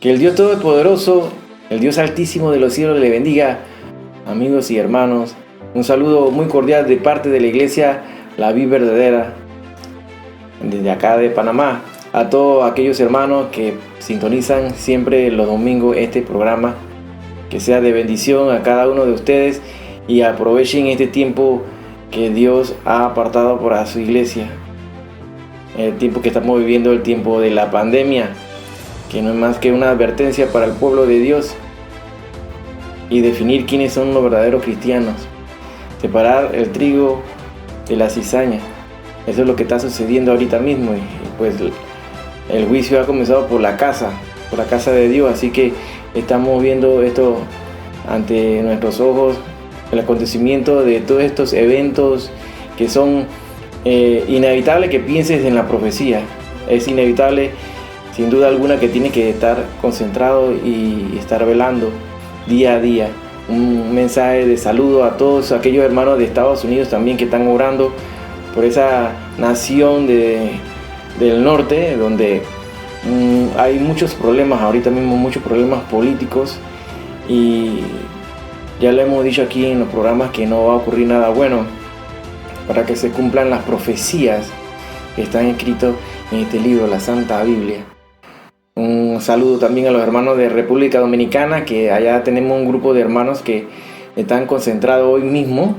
Que el Dios Todopoderoso, el Dios Altísimo de los cielos le bendiga, amigos y hermanos. Un saludo muy cordial de parte de la Iglesia La Vid Verdadera, desde acá de Panamá, a todos aquellos hermanos que sintonizan siempre los domingos este programa. Que sea de bendición a cada uno de ustedes y aprovechen este tiempo que Dios ha apartado para su iglesia. El tiempo que estamos viviendo, el tiempo de la pandemia, que no es más que una advertencia para el pueblo de Dios y definir quiénes son los verdaderos cristianos. Separar el trigo de la cizaña. Eso es lo que está sucediendo ahorita mismo, y pues el juicio ha comenzado por la casa de Dios, así que estamos viendo esto ante nuestros ojos, el acontecimiento de todos estos eventos que son inevitable que pienses en la profecía. Es inevitable, sin duda alguna, que tienes que estar concentrado y estar velando día a día. Un mensaje de saludo a todos aquellos hermanos de Estados Unidos también que están orando por esa nación del norte, donde hay muchos problemas ahorita mismo, muchos problemas políticos, y ya lo hemos dicho aquí en los programas que no va a ocurrir nada bueno para que se cumplan las profecías que están escritas en este libro, la Santa Biblia. Un saludo también a los hermanos de República Dominicana, que allá tenemos un grupo de hermanos que están concentrados hoy mismo,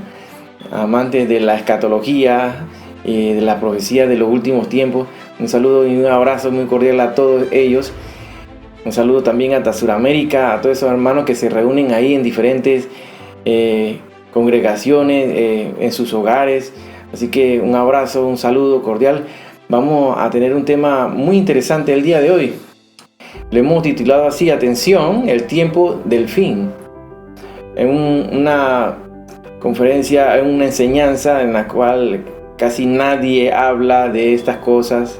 amantes de la escatología y de la profecía de los últimos tiempos. Un saludo y un abrazo muy cordial a todos ellos. Un saludo también hasta Sudamérica, a todos esos hermanos que se reúnen ahí en diferentes congregaciones, en sus hogares. Así que un abrazo, un saludo cordial. Vamos a tener un tema muy interesante el día de hoy. Le hemos titulado así: atención, el tiempo del fin. En una conferencia, en una enseñanza en la cual casi nadie habla de estas cosas.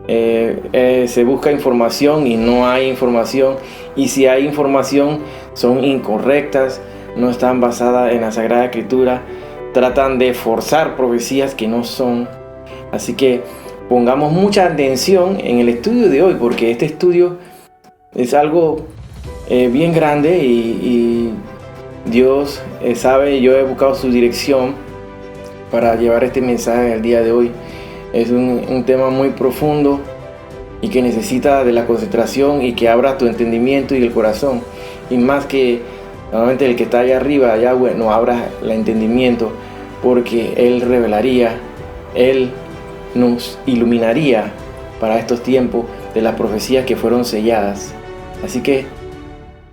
Se busca información y no hay información, y si hay información son incorrectas, no están basadas en la Sagrada Escritura, tratan de forzar profecías que no son. Así que pongamos mucha atención en el estudio de hoy, porque este estudio es algo bien grande y Dios sabe. Yo he buscado su dirección para llevar este mensaje el día de hoy. Es un tema muy profundo y que necesita de la concentración y que abra tu entendimiento y el corazón. Y más que normalmente el que está allá arriba, allá bueno, abra el entendimiento, porque Él revelaría, Él nos iluminaría para estos tiempos de las profecías que fueron selladas. Así que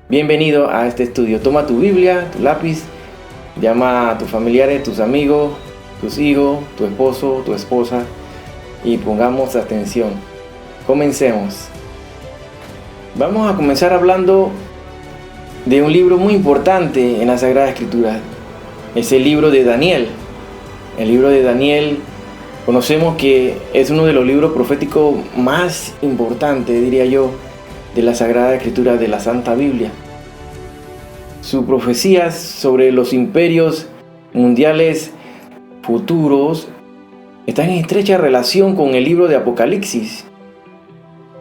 bienvenido a este estudio. Toma tu Biblia, tu lápiz, llama a tus familiares, tus amigos, tus hijos, tu esposo, tu esposa, y pongamos atención. Comencemos. Vamos a comenzar hablando de un libro muy importante en la Sagrada Escritura. Es el libro de Daniel. El libro de Daniel, conocemos que es uno de los libros proféticos más importantes, diría yo, de la Sagrada Escritura, de la Santa Biblia. Sus profecías sobre los imperios mundiales futuros están en estrecha relación con el libro de Apocalipsis.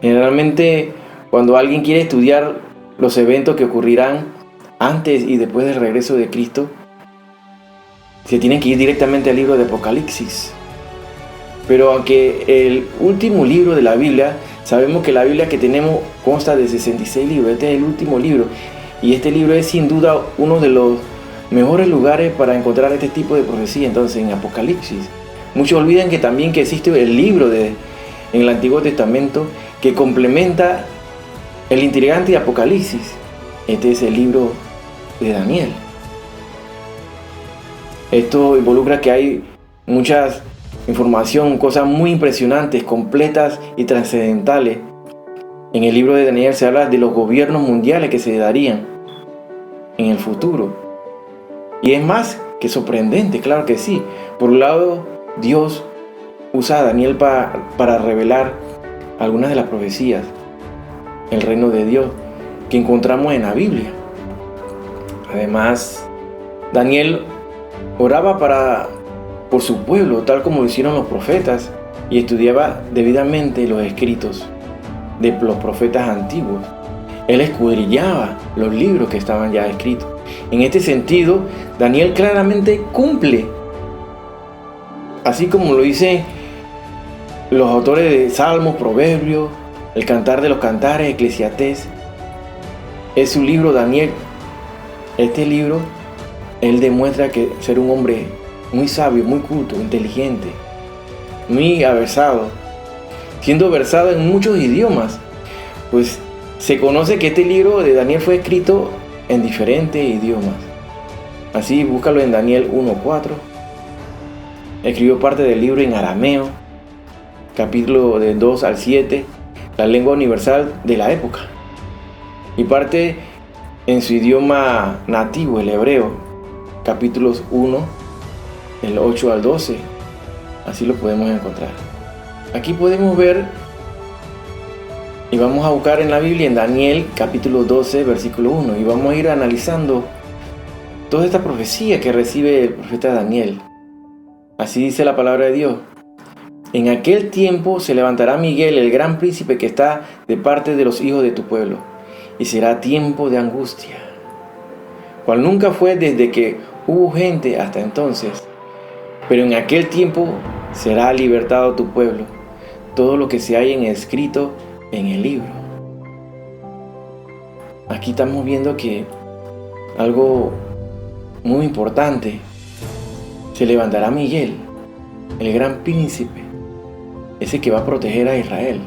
Generalmente, cuando alguien quiere estudiar los eventos que ocurrirán antes y después del regreso de Cristo, se tienen que ir directamente al libro de Apocalipsis. Pero aunque el último libro de la Biblia, sabemos que la Biblia que tenemos consta de 66 libros, este es el último libro, y este libro es sin duda uno de los mejores lugares para encontrar este tipo de profecía. Entonces, en Apocalipsis, muchos olvidan que también que existe el libro en el Antiguo Testamento que complementa el intrigante Apocalipsis. Este es el libro de Daniel. Esto involucra que hay muchas información, cosas muy impresionantes, completas y trascendentales. En el libro de Daniel se habla de los gobiernos mundiales que se darían en el futuro. Y es más que sorprendente, claro que sí. Por un lado, Dios usa a Daniel para revelar algunas de las profecías, el reino de Dios, que encontramos en la Biblia. Además, Daniel oraba por su pueblo, tal como lo hicieron los profetas, y estudiaba debidamente los escritos de los profetas antiguos. Él escudriñaba los libros que estaban ya escritos. En este sentido, Daniel claramente cumple, así como lo dicen los autores de Salmos, Proverbios, el Cantar de los Cantares, Eclesiastés. Es su libro Daniel. Este libro, él demuestra que ser un hombre muy sabio, muy culto, inteligente, muy aversado, siendo versado en muchos idiomas, pues se conoce que este libro de Daniel fue escrito en diferentes idiomas. Así, búscalo en Daniel 1:4. Escribió parte del libro en arameo, capítulo de 2 al 7, la lengua universal de la época, y parte en su idioma nativo, el hebreo, capítulos 1, del 8 al 12. Así lo podemos encontrar. Aquí podemos ver, y vamos a buscar en la Biblia, en Daniel capítulo 12, versículo 1, y vamos a ir analizando toda esta profecía que recibe el profeta Daniel. Así dice la palabra de Dios. En aquel tiempo se levantará Miguel, el gran príncipe que está de parte de los hijos de tu pueblo, y será tiempo de angustia, cual nunca fue desde que hubo gente hasta entonces. Pero en aquel tiempo será libertado tu pueblo, todo lo que se haya escrito en el libro. Aquí estamos viendo que algo muy importante: se levantará Miguel, el gran príncipe, ese que va a proteger a Israel.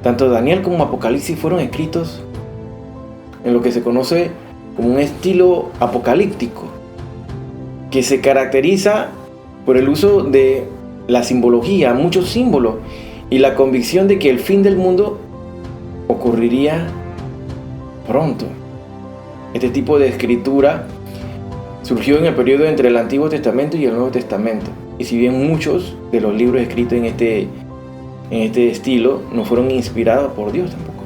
Tanto Daniel como Apocalipsis fueron escritos en lo que se conoce como un estilo apocalíptico, que se caracteriza por el uso de la simbología, muchos símbolos, y la convicción de que el fin del mundo ocurriría pronto. Este tipo de escritura surgió en el periodo entre el Antiguo Testamento y el Nuevo Testamento. Y si bien muchos de los libros escritos en este estilo no fueron inspirados por Dios tampoco,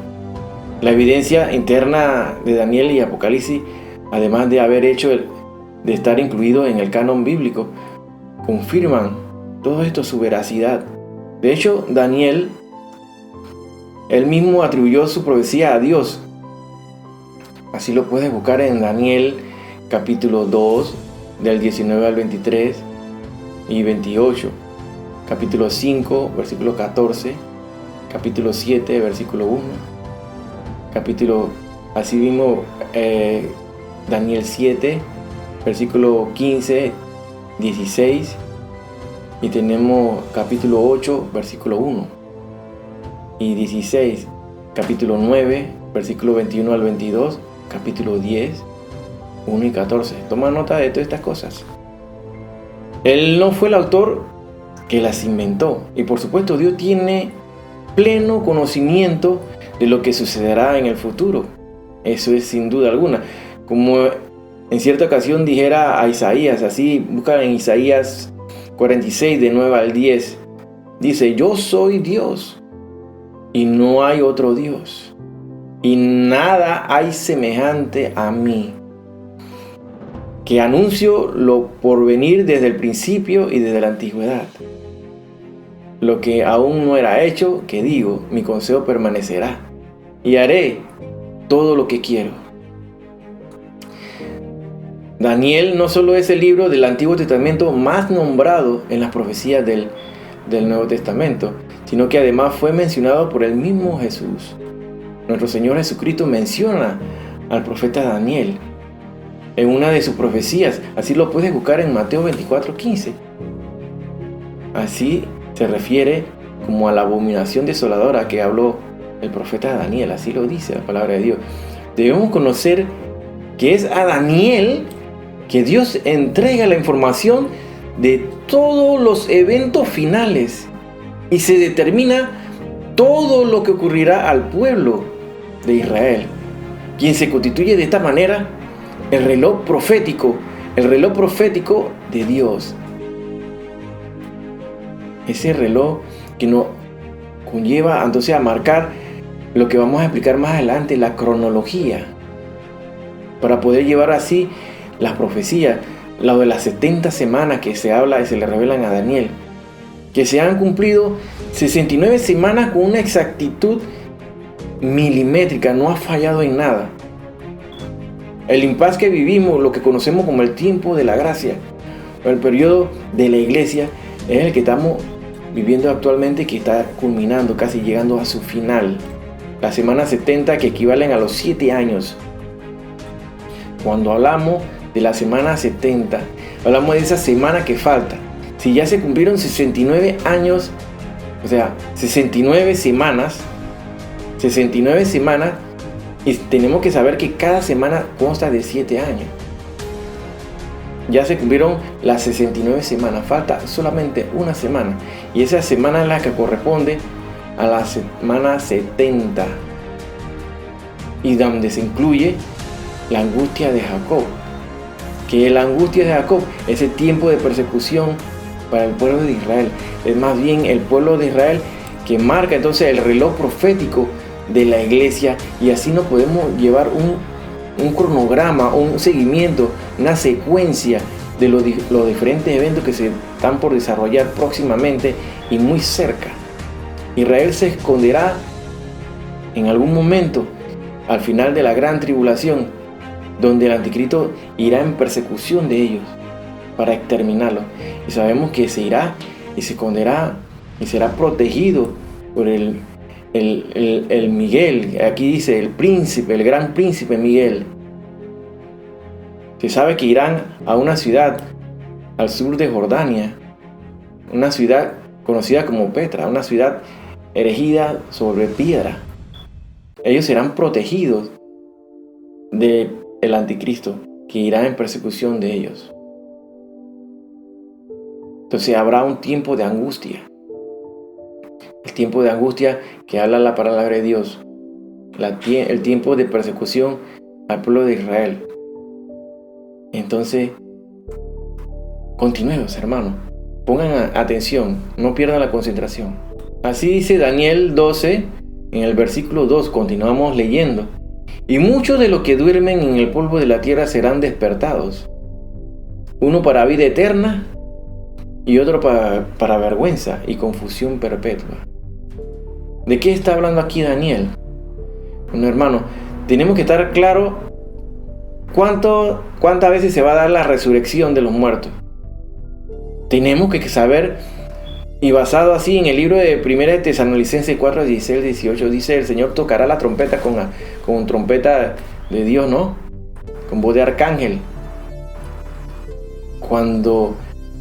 la evidencia interna de Daniel y Apocalipsis, además de haber hecho de estar incluido en el canon bíblico, confirman todo esto su veracidad. De hecho, Daniel, él mismo atribuyó su profecía a Dios. Así lo puedes buscar en Daniel capítulo 2, del 19 al 23 y 28, capítulo 5, versículo 14, capítulo 7, versículo 1, capítulo, así mismo Daniel 7, versículo 15, 16, y tenemos capítulo 8, versículo 1, y 16, capítulo 9, versículo 21 al 22, capítulo 10, 1 y 14. Toma nota de todas estas cosas. Él no fue el autor que las inventó, y por supuesto Dios tiene pleno conocimiento de lo que sucederá en el futuro. Eso es sin duda alguna. Como en cierta ocasión dijera a Isaías, así busca en Isaías 46, de 9 al 10, dice: yo soy Dios y no hay otro Dios, y nada hay semejante a mí, que anuncio lo por venir desde el principio y desde la antigüedad. Lo que aún no era hecho, que digo, mi consejo permanecerá, y haré todo lo que quiero. Daniel no solo es el libro del Antiguo Testamento más nombrado en las profecías del Nuevo Testamento, sino que además fue mencionado por el mismo Jesús. Nuestro Señor Jesucristo menciona al profeta Daniel en una de sus profecías. Así lo puedes buscar en Mateo 24:15. Así se refiere como a la abominación desoladora que habló el profeta Daniel. Así lo dice la palabra de Dios. Debemos conocer que es a Daniel que Dios entrega la información de todos los eventos finales, y se determina todo lo que ocurrirá al pueblo de Israel, quien se constituye de esta manera el reloj profético de Dios. Ese reloj que nos conlleva entonces a marcar lo que vamos a explicar más adelante, la cronología, para poder llevar así las profecías, lo de las 70 semanas que se habla y se le revelan a Daniel, que se han cumplido 69 semanas con una exactitud milimétrica, no ha fallado en nada. El impasse que vivimos, lo que conocemos como el tiempo de la gracia, el periodo de la iglesia, es el que estamos viviendo actualmente, que está culminando, casi llegando a su final. La semana 70, que equivalen a los 7 años. Cuando hablamos de la semana 70, hablamos de esa semana que falta. Si ya se cumplieron 69 años, o sea, 69 semanas, y tenemos que saber que cada semana consta de 7 años. Ya se cumplieron las 69 semanas, falta solamente una semana, y esa semana es la que corresponde a la semana 70, y donde se incluye la angustia de Jacob, que la angustia de Jacob, ese tiempo de persecución para el pueblo de Israel, es más bien el pueblo de Israel que marca entonces el reloj profético de la iglesia, y así nos podemos llevar un cronograma, un seguimiento, una secuencia de los diferentes eventos que se están por desarrollar próximamente y muy cerca. Israel se esconderá en algún momento al final de la gran tribulación, donde el anticristo irá en persecución de ellos para exterminarlos. Y sabemos que se irá y se esconderá y será protegido por el Miguel. Aquí dice el príncipe, el gran príncipe Miguel. Se sabe que irán a una ciudad al sur de Jordania, una ciudad conocida como Petra, una ciudad erigida sobre piedra. Ellos serán protegidos del anticristo, que irá en persecución de ellos. Entonces habrá un tiempo de angustia. El tiempo de angustia que habla la palabra de Dios. El tiempo de persecución al pueblo de Israel. Entonces, continuemos, hermanos. Pongan atención, no pierdan la concentración. Así dice Daniel 12, en el versículo 2, continuamos leyendo. Y muchos de los que duermen en el polvo de la tierra serán despertados. Uno para vida eterna y otro para vergüenza y confusión perpetua. ¿De qué está hablando aquí Daniel? Bueno, hermano, tenemos que estar claros cuántas veces se va a dar la resurrección de los muertos. Tenemos que saber, y basado así en el libro de 1 Tesalonicenses 4, 16, 18, dice: el Señor tocará la trompeta con trompeta de Dios, ¿no? Con voz de arcángel. Cuando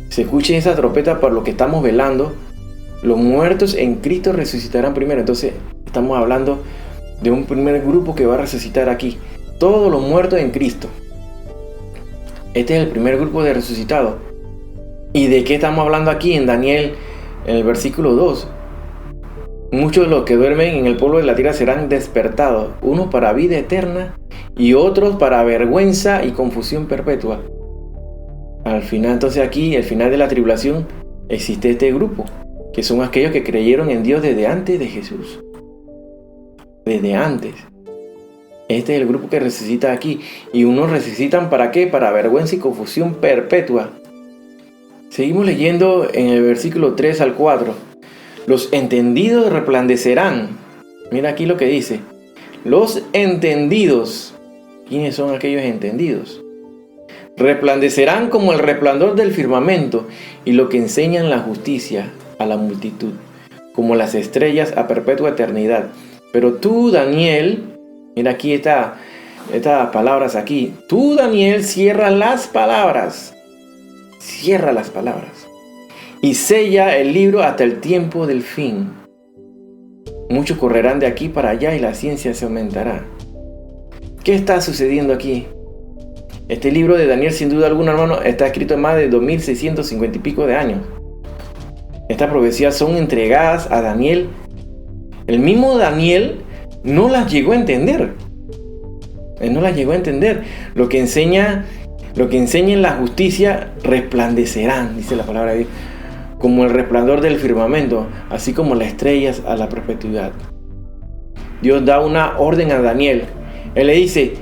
se escuche esa trompeta, por lo que estamos velando, los muertos en Cristo resucitarán primero. Entonces estamos hablando de un primer grupo que va a resucitar aquí. Todos los muertos en Cristo. Este es el primer grupo de resucitados. ¿Y de qué estamos hablando aquí en Daniel, en el versículo 2? Muchos de los que duermen en el polvo de la tierra serán despertados, unos para vida eterna y otros para vergüenza y confusión perpetua. Al final, entonces aquí, al final de la tribulación, existe este grupo, que son aquellos que creyeron en Dios desde antes de Jesús. Desde antes. Este es el grupo que resucita aquí. Y unos resucitan ¿para qué? Para vergüenza y confusión perpetua. Seguimos leyendo en el versículo 3 al 4. Los entendidos resplandecerán. Mira aquí lo que dice. Los entendidos. ¿Quiénes son aquellos entendidos? Resplandecerán como el resplandor del firmamento, y lo que enseñan la justicia a la multitud, como las estrellas a perpetua eternidad. Pero tú, Daniel, mira aquí estas palabras aquí. Tú, Daniel, cierra las palabras. Cierra las palabras. Y sella el libro hasta el tiempo del fin. Muchos correrán de aquí para allá y la ciencia se aumentará. ¿Qué está sucediendo aquí? Este libro de Daniel, sin duda alguna, hermano, está escrito en más de 2650 y pico de años. Estas profecías son entregadas a Daniel. El mismo Daniel no las llegó a entender. Él no las llegó a entender. Lo que enseña en la justicia resplandecerán, dice la palabra de Dios, como el resplandor del firmamento, así como las estrellas a la perpetuidad. Dios da una orden a Daniel. Él le dice: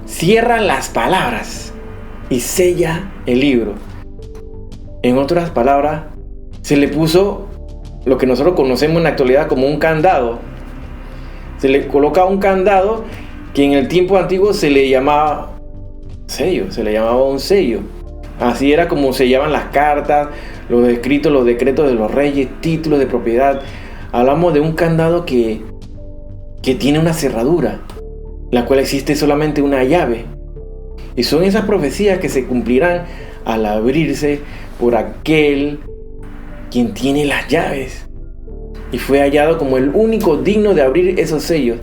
cierra las palabras y sella el libro. En otras palabras, se le puso lo que nosotros conocemos en la actualidad como un candado. Se le coloca un candado que en el tiempo antiguo se le llamaba sello, se le llamaba un sello. Así era como se llaman las cartas, los escritos, los decretos de los reyes, títulos de propiedad. Hablamos de un candado que tiene una cerradura, la cual existe solamente una llave. Y son esas profecías que se cumplirán al abrirse por aquel quien tiene las llaves. Y fue hallado como el único digno de abrir esos sellos.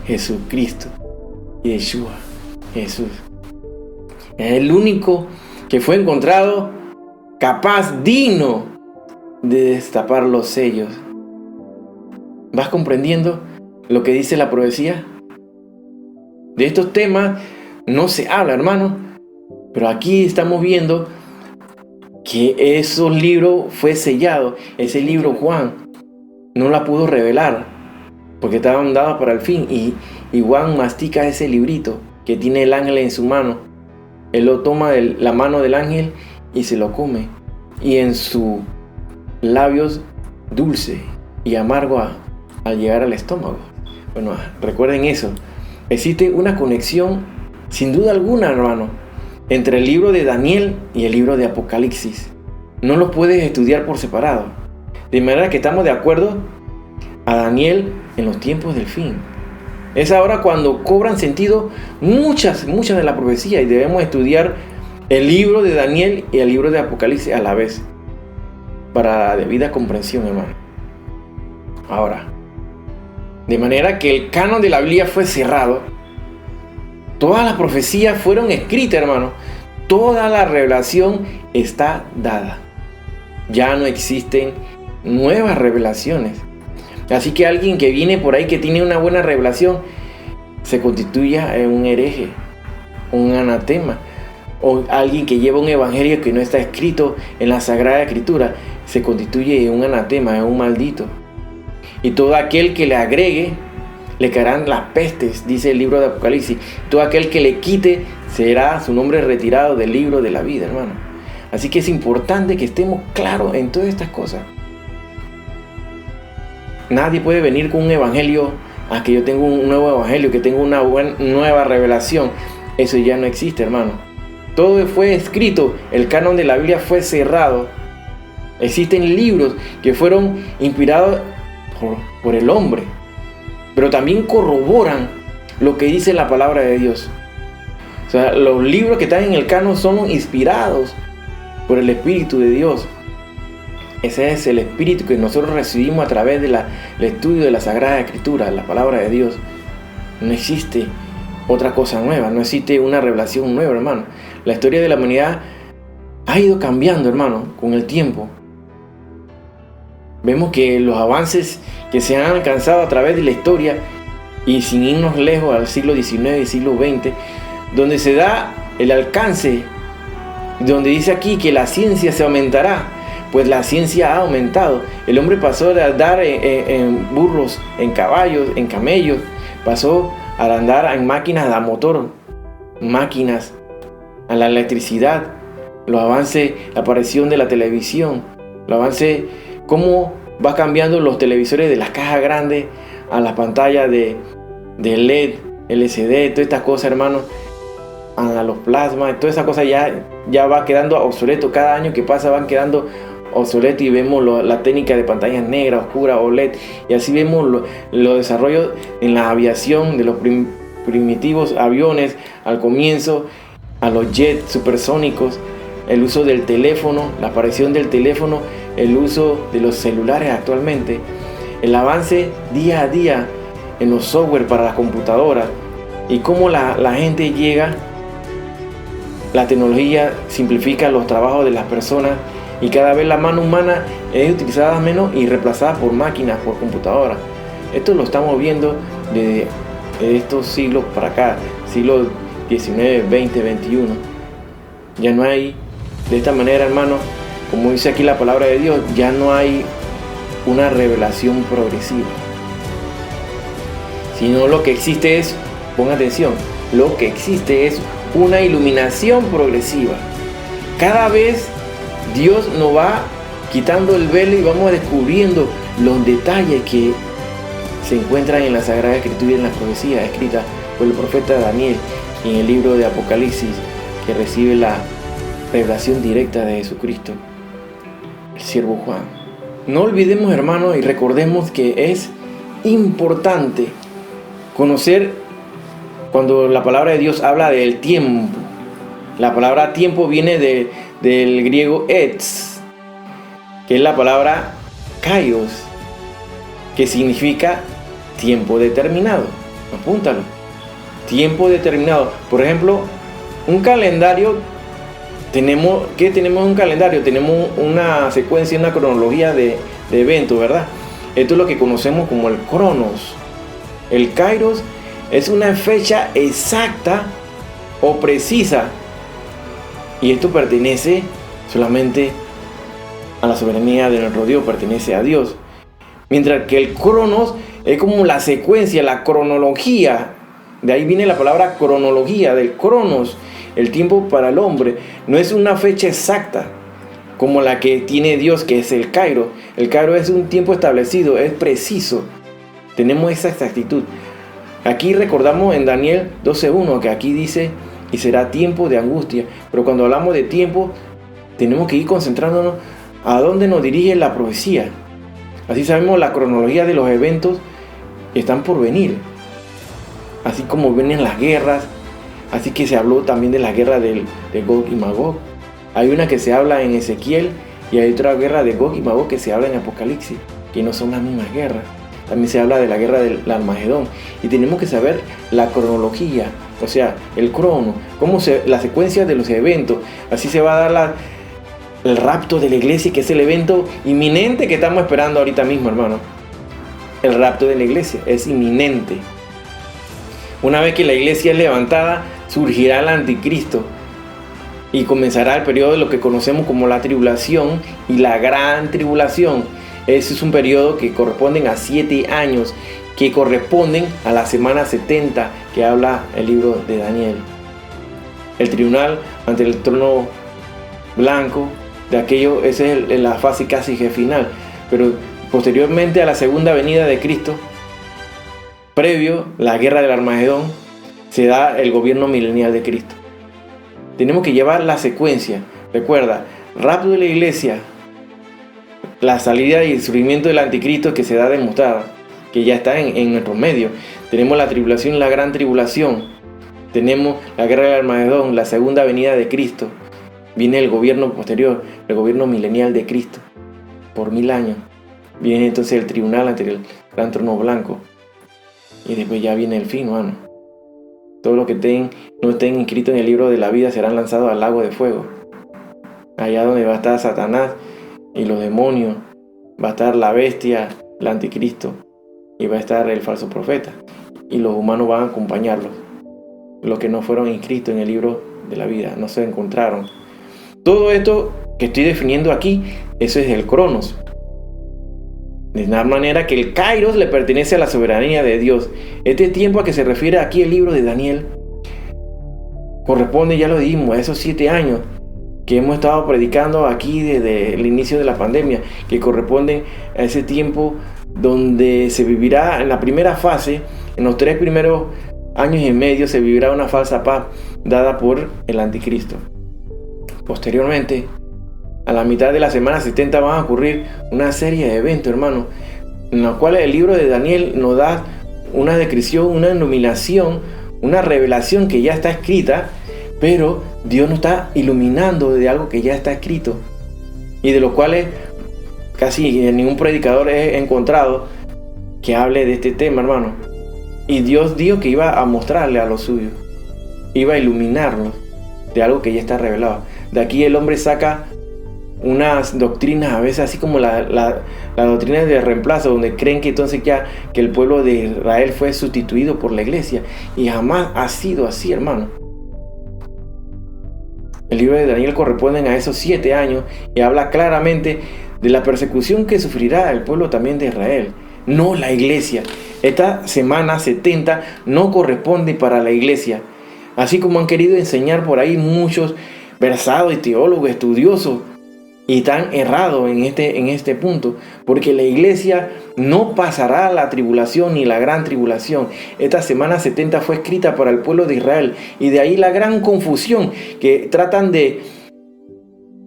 Jesucristo, Yeshua, Jesús. Es el único que fue encontrado capaz, digno de destapar los sellos. ¿Vas comprendiendo lo que dice la profecía? De estos temas no se habla, hermano. Pero aquí estamos viendo que esos libros fue sellado. Ese libro Juan no la pudo revelar porque estaban dados para el fin. Y Juan mastica ese librito que tiene el ángel en su mano. Él lo toma de la mano del ángel y se lo come. Y en sus labios dulce y amargo al llegar al estómago. Bueno, recuerden eso. Existe una conexión, sin duda alguna, hermano, entre el libro de Daniel y el libro de Apocalipsis. No los puedes estudiar por separado. De manera que estamos de acuerdo a Daniel en los tiempos del fin. Es ahora cuando cobran sentido muchas de las profecías, y debemos estudiar el libro de Daniel y el libro de Apocalipsis a la vez, para la debida comprensión, hermano. Ahora, de manera que el canon de la Biblia fue cerrado. Todas las profecías fueron escritas, hermano. Toda la revelación está dada. Ya no existen nuevas revelaciones. Así que alguien que viene por ahí que tiene una buena revelación se constituye en un hereje, un anatema. O alguien que lleva un evangelio que no está escrito en la Sagrada Escritura se constituye en un anatema, en un maldito. Y todo aquel que le agregue, le caerán las pestes, dice el libro de Apocalipsis. Todo aquel que le quite, será su nombre retirado del libro de la vida, hermano. Así que es importante que estemos claros en todas estas cosas. Nadie puede venir con un evangelio, que yo tengo un nuevo evangelio, que tengo una nueva revelación. Eso ya no existe, hermano. Todo fue escrito, el canon de la Biblia fue cerrado. Existen libros que fueron inspirados por el hombre, pero también corroboran lo que dice la palabra de Dios. O sea, los libros que están en el canon son inspirados por el Espíritu de Dios. Ese es el Espíritu que nosotros recibimos a través del estudio de la Sagrada Escritura, la palabra de Dios. No existe otra cosa nueva, no existe una revelación nueva, hermano. La historia de la humanidad ha ido cambiando, hermano, con el tiempo. Vemos que los avances que se han alcanzado a través de la historia, y sin irnos lejos al siglo XIX y siglo XX, donde se da el alcance, donde dice aquí que la ciencia se aumentará, pues la ciencia ha aumentado. El hombre pasó de andar en burros, en caballos, en camellos, pasó a andar en máquinas a motor, máquinas a la electricidad, los avances, la aparición de la televisión, los avances, cómo va cambiando los televisores de las cajas grandes a las pantallas de LED, LCD, todas estas cosas, hermano, a los plasmas, todas esas cosas ya va quedando obsoleto. Cada año que pasa van quedando obsoletos y vemos la técnica de pantallas negras, oscuras, OLED, y así vemos los desarrollos en la aviación de los primitivos aviones al comienzo, a los jets supersónicos, el uso del teléfono, la aparición del teléfono, el uso de los celulares actualmente, el avance día a día en los software para las computadoras, y cómo la gente llega, la tecnología simplifica los trabajos de las personas, y cada vez la mano humana es utilizada menos y reemplazada por máquinas, por computadoras. Esto lo estamos viendo desde estos siglos para acá, siglo XIX, XX, XXI. Ya no hay, de esta manera, hermano, como dice aquí la palabra de Dios, ya no hay una revelación progresiva, sino lo que existe es, ponga atención, lo que existe es una iluminación progresiva. Cada vez Dios nos va quitando el velo y vamos descubriendo los detalles que se encuentran en la Sagrada Escritura y en la profecía escrita por el profeta Daniel y en el libro de Apocalipsis, que recibe la revelación directa de Jesucristo, el siervo Juan. No olvidemos, hermanos, y recordemos que es importante conocer cuando la palabra de Dios habla del tiempo. La palabra tiempo viene del griego etz, que es la palabra kairos, que significa tiempo determinado. Apúntalo. Tiempo determinado. Por ejemplo, un calendario, ¿qué tenemos en un calendario? Tenemos una secuencia, una cronología de eventos, ¿verdad? Esto es lo que conocemos como el cronos. El kairos es una fecha exacta o precisa, y esto pertenece solamente a la soberanía de nuestro Dios, pertenece a Dios. Mientras que el cronos es como la secuencia, la cronología. De ahí viene la palabra cronología, del cronos, el tiempo para el hombre. No es una fecha exacta como la que tiene Dios, que es el kairos. El kairos es un tiempo establecido, es preciso. Tenemos esa exactitud. Aquí recordamos en Daniel 12:1 que aquí dice, y será tiempo de angustia. Pero cuando hablamos de tiempo, tenemos que ir concentrándonos a dónde nos dirige la profecía. Así sabemos la cronología de los eventos que están por venir. Así como vienen las guerras. Así que se habló también de la guerra de Gog y Magog. Hay una que se habla en Ezequiel y hay otra guerra de Gog y Magog que se habla en Apocalipsis, que no son las mismas guerras. También se habla de la guerra del Armagedón. Y tenemos que saber la cronología, o sea, el crono, la secuencia de los eventos. Así se va a dar el rapto de la iglesia, que es el evento inminente que estamos esperando ahorita mismo, hermano. El rapto de la iglesia es inminente. Una vez que la iglesia es levantada, surgirá el anticristo y comenzará el periodo de lo que conocemos como la tribulación y la gran tribulación. Ese es un periodo que corresponden a 7 años, que corresponden a la semana 70 que habla el libro de Daniel. El tribunal ante el trono blanco de aquello, esa es la fase casi final. Pero posteriormente a la segunda venida de Cristo, previo la guerra del Armagedón, se da el gobierno milenial de Cristo. Tenemos que llevar la secuencia. Recuerda, rapto de la iglesia, la salida y el surgimiento del anticristo, que se da a demostrar que ya está en nuestros medios. Tenemos la tribulación y la gran tribulación. Tenemos la guerra del Armagedón, la segunda venida de Cristo. Viene el gobierno posterior, el gobierno milenial de Cristo, por 1000 años. Viene entonces el tribunal ante el gran trono blanco. Y después ya viene el fin, hermano. Todos los que no estén inscritos en el libro de la vida serán lanzados al lago de fuego. Allá donde va a estar Satanás y los demonios, va a estar la bestia, el anticristo, y va a estar el falso profeta. Y los humanos van a acompañarlos. Los que no fueron inscritos en el libro de la vida, no se encontraron. Todo esto que estoy definiendo aquí, eso es el cronos. De una manera que el kairos le pertenece a la soberanía de Dios. Este tiempo a que se refiere aquí el libro de Daniel corresponde, ya lo dijimos, a esos 7 años que hemos estado predicando aquí desde el inicio de la pandemia, que corresponden a ese tiempo donde se vivirá en la primera fase, en los 3 primeros años y medio, se vivirá una falsa paz dada por el anticristo. Posteriormente, a la mitad de la semana 70 van a ocurrir una serie de eventos, hermano, en los cuales el libro de Daniel nos da una descripción, una iluminación, una revelación que ya está escrita, pero Dios nos está iluminando de algo que ya está escrito y de lo cuales casi ningún predicador he encontrado que hable de este tema, hermano. Y Dios dijo que iba a mostrarle a los suyos, iba a iluminarlos de algo que ya está revelado. De aquí el hombre saca unas doctrinas a veces así como la doctrina de reemplazo, donde creen que entonces ya que el pueblo de Israel fue sustituido por la iglesia, y jamás ha sido así, hermano. El libro de Daniel corresponde a esos 7 años y habla claramente de la persecución que sufrirá el pueblo también de Israel, no la iglesia. Esta semana 70 no corresponde para la iglesia, así como han querido enseñar por ahí muchos versados y teólogos estudiosos y están errados en este punto, porque la iglesia no pasará la tribulación ni la gran tribulación. Esta semana 70 fue escrita para el pueblo de Israel, y de ahí la gran confusión que tratan de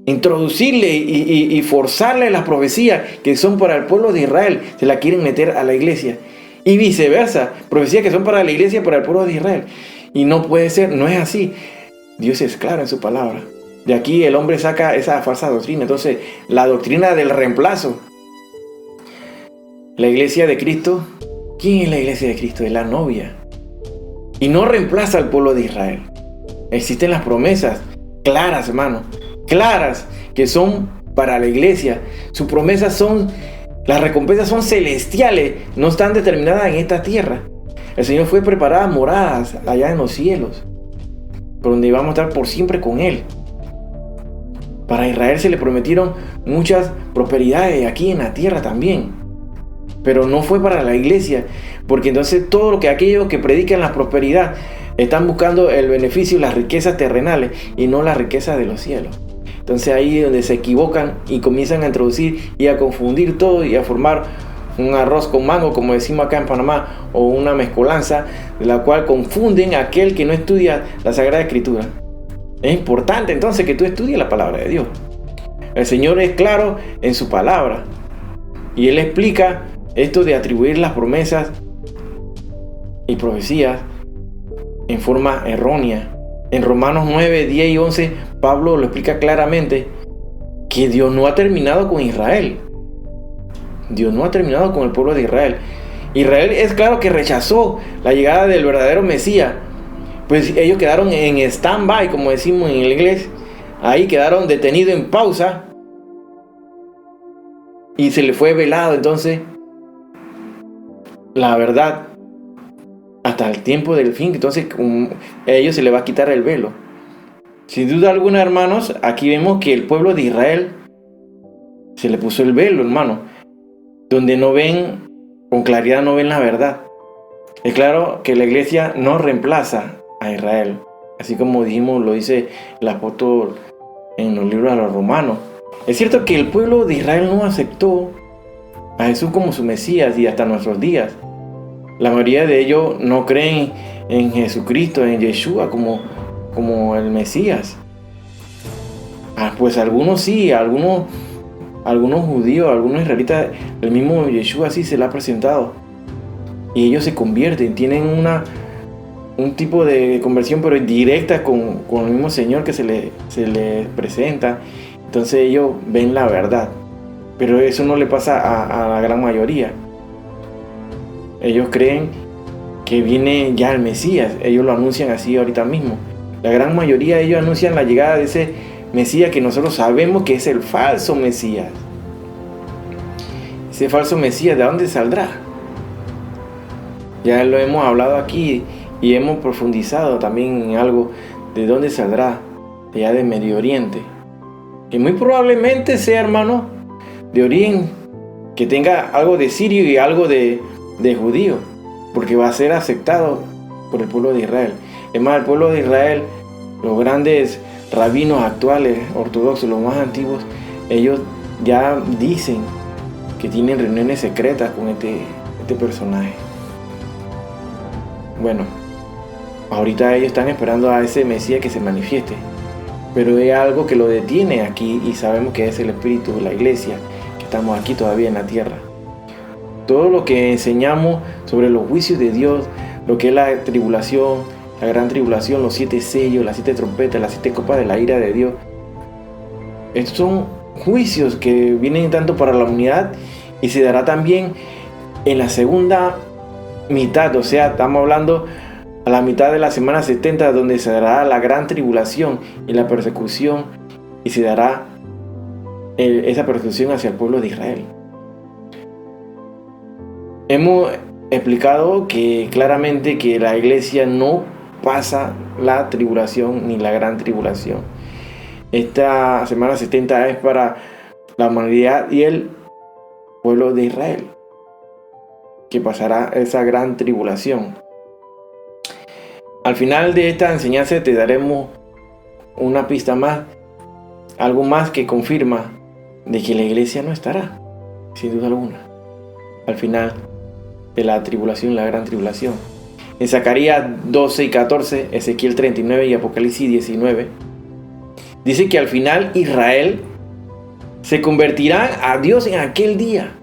introducirle y forzarle las profecías que son para el pueblo de Israel, se la quieren meter a la iglesia, y viceversa, profecías que son para la iglesia y para el pueblo de Israel. Y no puede ser, no es así. Dios es claro en su palabra. De aquí el hombre saca esa falsa doctrina. Entonces, la doctrina del reemplazo. La iglesia de Cristo, ¿quién es la iglesia de Cristo? Es la novia. Y no reemplaza al pueblo de Israel. Existen las promesas claras, hermano, claras, que son para la iglesia. Sus promesas son, las recompensas son celestiales, no están determinadas en esta tierra. El Señor fue preparada moradas allá en los cielos, por donde íbamos a estar por siempre con Él. Para Israel se le prometieron muchas prosperidades aquí en la tierra también, pero no fue para la iglesia, porque entonces todo lo que aquellos que predican la prosperidad están buscando el beneficio y las riquezas terrenales y no las riquezas de los cielos. Entonces ahí es donde se equivocan y comienzan a introducir y a confundir todo y a formar un arroz con mango, como decimos acá en Panamá, o una mezcolanza, de la cual confunden a aquel que no estudia la Sagrada Escritura. Es importante entonces que tú estudies la palabra de Dios. El Señor es claro en su palabra, y Él explica esto de atribuir las promesas y profecías en forma errónea. En Romanos 9, 10 y 11, Pablo lo explica claramente, que Dios no ha terminado con Israel. Dios no ha terminado con el pueblo de Israel. Israel es claro que rechazó la llegada del verdadero Mesías. Pues ellos quedaron en stand-by, como decimos en el inglés. Ahí quedaron detenidos en pausa. Y se le fue velado entonces la verdad hasta el tiempo del fin. Entonces a ellos se les va a quitar el velo. Sin duda alguna, hermanos, aquí vemos que el pueblo de Israel se le puso el velo, hermano, donde no ven, con claridad no ven la verdad. Es claro que la iglesia no reemplaza a Israel, así como dijimos, lo dice el apóstol en los libros de los Romanos. Es cierto que el pueblo de Israel no aceptó a Jesús como su Mesías, y hasta nuestros días la mayoría de ellos no creen en Jesucristo, en Yeshua como el Mesías. Pues algunos sí, algunos judíos, algunos israelitas, el mismo Yeshua sí se le ha presentado, y ellos se convierten, tienen un tipo de conversión pero directa con el mismo Señor que se les presenta. Entonces ellos ven la verdad, pero eso no le pasa a la gran mayoría. Ellos creen que viene ya el Mesías, ellos lo anuncian así ahorita mismo. La gran mayoría de ellos anuncian la llegada de ese Mesías que nosotros sabemos que es el falso Mesías. Ese falso Mesías, ¿de dónde saldrá? Ya lo hemos hablado aquí y hemos profundizado también en algo de dónde saldrá, de allá de Medio Oriente. Que muy probablemente sea, hermano, de Oriente, que tenga algo de sirio y algo de judío, porque va a ser aceptado por el pueblo de Israel. Es más, el pueblo de Israel, los grandes rabinos actuales, ortodoxos, los más antiguos, ellos ya dicen que tienen reuniones secretas con este personaje. Bueno, ahorita ellos están esperando a ese Mesías que se manifieste, pero hay algo que lo detiene aquí, y sabemos que es el espíritu de la iglesia, que estamos aquí todavía en la tierra. Todo lo que enseñamos sobre los juicios de Dios, lo que es la tribulación, la gran tribulación, los 7 sellos, las 7 trompetas, las 7 copas de la ira de Dios, estos son juicios que vienen tanto para la humanidad, y se dará también en la segunda mitad, o sea, estamos hablando a la mitad de la semana 70, donde se dará la gran tribulación y la persecución, y se dará esa persecución hacia el pueblo de Israel. Hemos explicado que claramente que la iglesia no pasa la tribulación ni la gran tribulación. Esta semana 70 es para la humanidad y el pueblo de Israel, que pasará esa gran tribulación. Al final de esta enseñanza te daremos una pista más, algo más que confirma de que la iglesia no estará, sin duda alguna, al final de la tribulación, la gran tribulación. En Zacarías 12 y 14, Ezequiel 39 y Apocalipsis 19, dice que al final Israel se convertirá a Dios en aquel día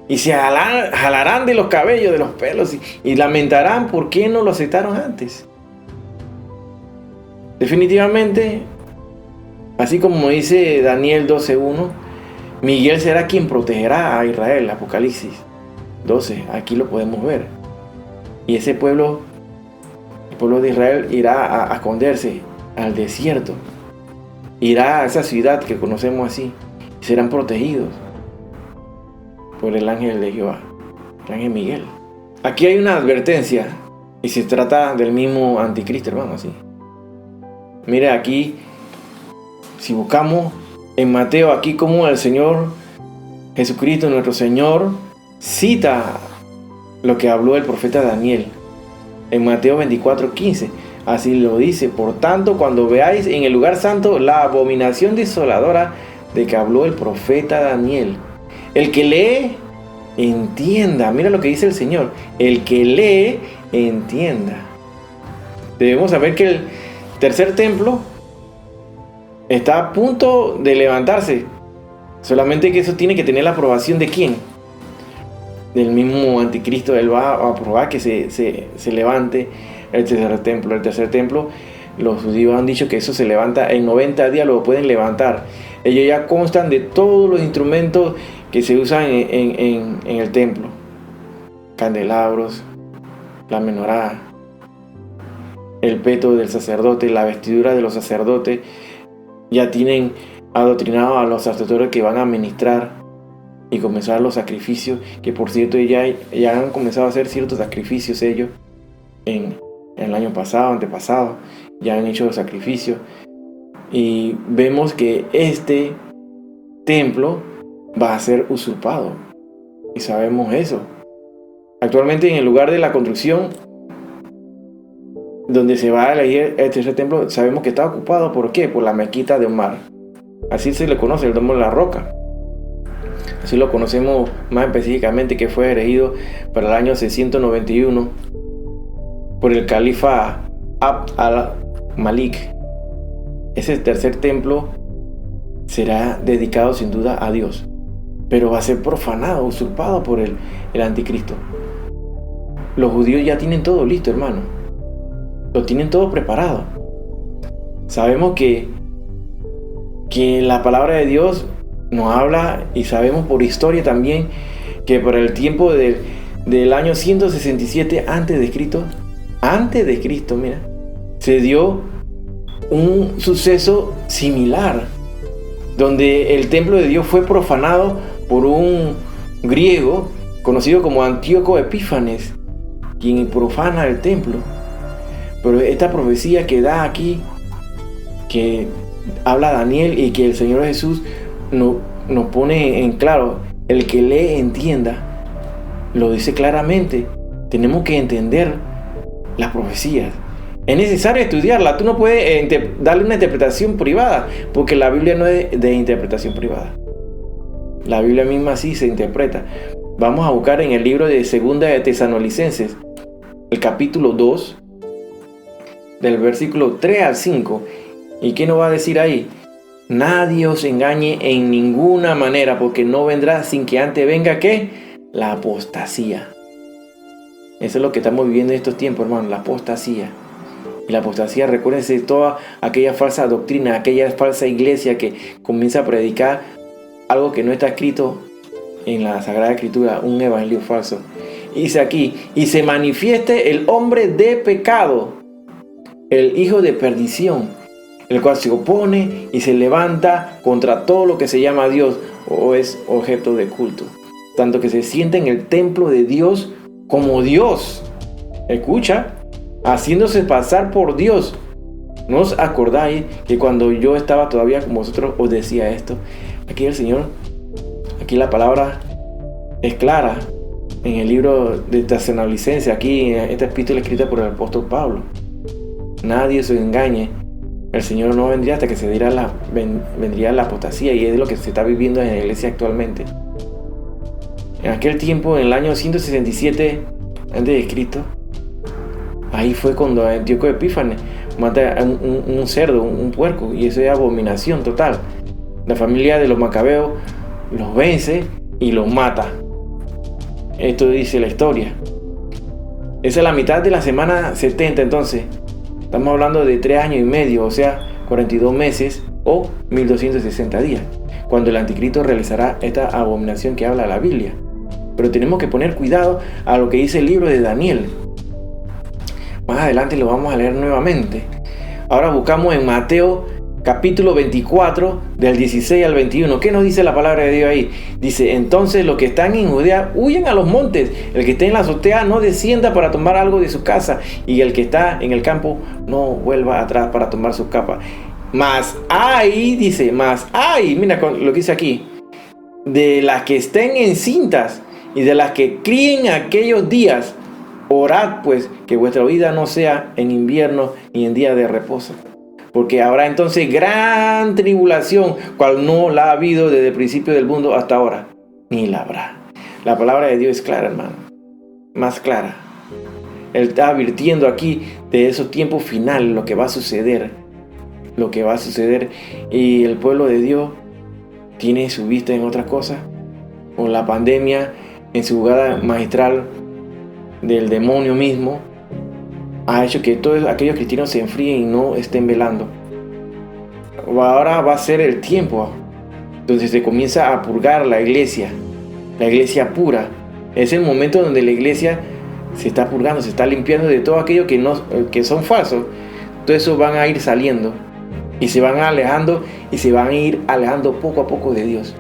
y se jalarán de los cabellos, de los pelos y lamentarán por qué no lo aceptaron antes. Definitivamente, así como dice Daniel 12:1, Miguel será quien protegerá a Israel, Apocalipsis 12, aquí lo podemos ver. Y ese pueblo, el pueblo de Israel, irá a esconderse al desierto, irá a esa ciudad que conocemos así, y serán protegidos por el ángel de Jehová, el ángel Miguel. Aquí hay una advertencia, y se trata del mismo anticristo, hermano, así. Mire aquí, si buscamos en Mateo, aquí como el Señor Jesucristo, nuestro Señor, cita lo que habló el profeta Daniel en Mateo 24:15. Así lo dice: por tanto, cuando veáis en el lugar santo la abominación desoladora de que habló el profeta Daniel, el que lee, entienda. Mira lo que dice el Señor: el que lee, entienda. Debemos saber que el tercer templo está a punto de levantarse. Solamente que eso tiene que tener la aprobación ¿de quién? Del mismo anticristo. Él va a aprobar que se levante el tercer templo. El tercer templo, los judíos han dicho que eso se levanta en 90 días, lo pueden levantar. Ellos ya constan de todos los instrumentos que se usan en el templo: candelabros, la menorá, el peto del sacerdote, la vestidura de los sacerdotes. Ya tienen adoctrinados a los sacerdotes que van a ministrar y comenzar los sacrificios, que por cierto ya han comenzado a hacer ciertos sacrificios ellos en el año pasado, antepasado, ya han hecho sacrificios. Y vemos que este templo va a ser usurpado, y sabemos eso. Actualmente, en el lugar de la construcción donde se va a elegir el tercer templo, sabemos que está ocupado. ¿Por qué? Por la mezquita de Omar. Así se le conoce, el domo de la roca. Así lo conocemos más específicamente, que fue erigido para el año 691 por el califa Abd al-Malik. Ese tercer templo será dedicado sin duda a Dios, pero va a ser profanado, usurpado por el anticristo. Los judíos ya tienen todo listo, hermano. Lo tienen todo preparado. Sabemos que la palabra de Dios nos habla, y sabemos por historia también que por el tiempo del año 167 antes de Cristo, mira, se dio un suceso similar, donde el templo de Dios fue profanado por un griego conocido como Antíoco Epífanes, quien profana el templo. Pero esta profecía que da aquí, que habla Daniel y que el Señor Jesús nos pone en claro: el que lee, entienda, lo dice claramente. Tenemos que entender las profecías. Es necesario estudiarla. Tú no puedes darle una interpretación privada, porque la Biblia no es de interpretación privada. La Biblia misma sí se interpreta. Vamos a buscar en el libro de Segunda de Tesalonicenses, el capítulo 2, del versículo 3 al 5. ¿Y qué nos va a decir ahí? Nadie os engañe en ninguna manera, porque no vendrá sin que antes venga, ¿qué? La apostasía. Eso es lo que estamos viviendo en estos tiempos, hermano, la apostasía. Y la apostasía, recuérdense, toda aquella falsa doctrina, aquella falsa iglesia que comienza a predicar algo que no está escrito en la Sagrada Escritura, un evangelio falso. Y dice aquí: y se manifieste el hombre de pecado, el hijo de perdición, el cual se opone y se levanta contra todo lo que se llama Dios o es objeto de culto, tanto que se sienta en el templo de Dios como Dios. Escucha, haciéndose pasar por Dios. ¿No os acordáis que cuando yo estaba todavía con vosotros os decía esto? Aquí el Señor, aquí la palabra es clara en el libro de Tesalonicenses, aquí en esta epístola escrita por el apóstol Pablo. Nadie se engañe el Señor no vendría hasta que se diera vendría la apostasía, y es lo que se está viviendo en la iglesia actualmente. En aquel tiempo, en el año 167 a.C., ahí fue cuando Antíoco Epífanes mata un cerdo, un puerco, y eso es abominación total. La familia de los macabeos los vence y los mata. Esto dice la historia. Esa es la mitad de la semana 70, entonces. Estamos hablando de 3 años y medio, o sea, 42 meses o 1260 días, cuando el anticristo realizará esta abominación que habla la Biblia. Pero tenemos que poner cuidado a lo que dice el libro de Daniel. Más adelante lo vamos a leer nuevamente. Ahora buscamos en Mateo capítulo 24, del 16 al 21. ¿Qué nos dice la palabra de Dios ahí? Dice: entonces los que están en Judea huyen a los montes. El que esté en la azotea no descienda para tomar algo de su casa, y el que está en el campo no vuelva atrás para tomar su capa. Mas hay, dice, mira lo que dice aquí, de las que estén encintas y de las que críen aquellos días. Orad pues que vuestra vida no sea en invierno ni en día de reposo, porque habrá entonces gran tribulación, cual no la ha habido desde el principio del mundo hasta ahora, ni la habrá. La palabra de Dios es clara, hermano, más clara. Él está advirtiendo aquí de esos tiempos finales, lo que va a suceder, y el pueblo de Dios tiene su vista en otras cosas. Con la pandemia, en su jugada magistral del demonio mismo, ha hecho que todos aquellos cristianos se enfríen y no estén velando. Ahora va a ser el tiempo donde se comienza a purgar la iglesia pura. Es el momento donde la iglesia se está purgando, se está limpiando de todo aquello que son falsos. Todo eso van a ir saliendo y se van alejando, y se van a ir alejando poco a poco de Dios.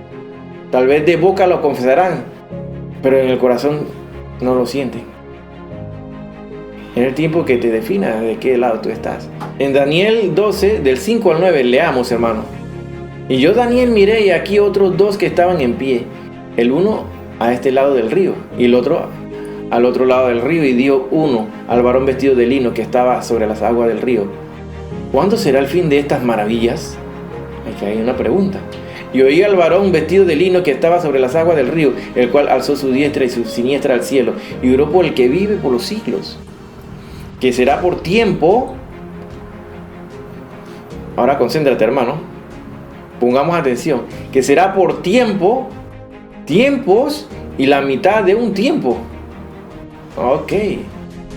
Tal vez de boca lo confesarán, pero en el corazón no lo sienten. Es el tiempo que te defina de qué lado tú estás. En Daniel 12, del 5 al 9, leamos, hermano. Y yo, Daniel, miré, y aquí otros 2 que estaban en pie, el uno a este lado del río y el otro al otro lado del río, y dio uno al varón vestido de lino que estaba sobre las aguas del río: ¿cuándo será el fin de estas maravillas? Aquí hay una pregunta. Y oí al varón vestido de lino que estaba sobre las aguas del río, el cual alzó su diestra y su siniestra al cielo, y oró por el que vive por los siglos, que será por tiempo. Ahora concéntrate, hermano, pongamos atención, que será por tiempo, tiempos y la mitad de un tiempo. Ok,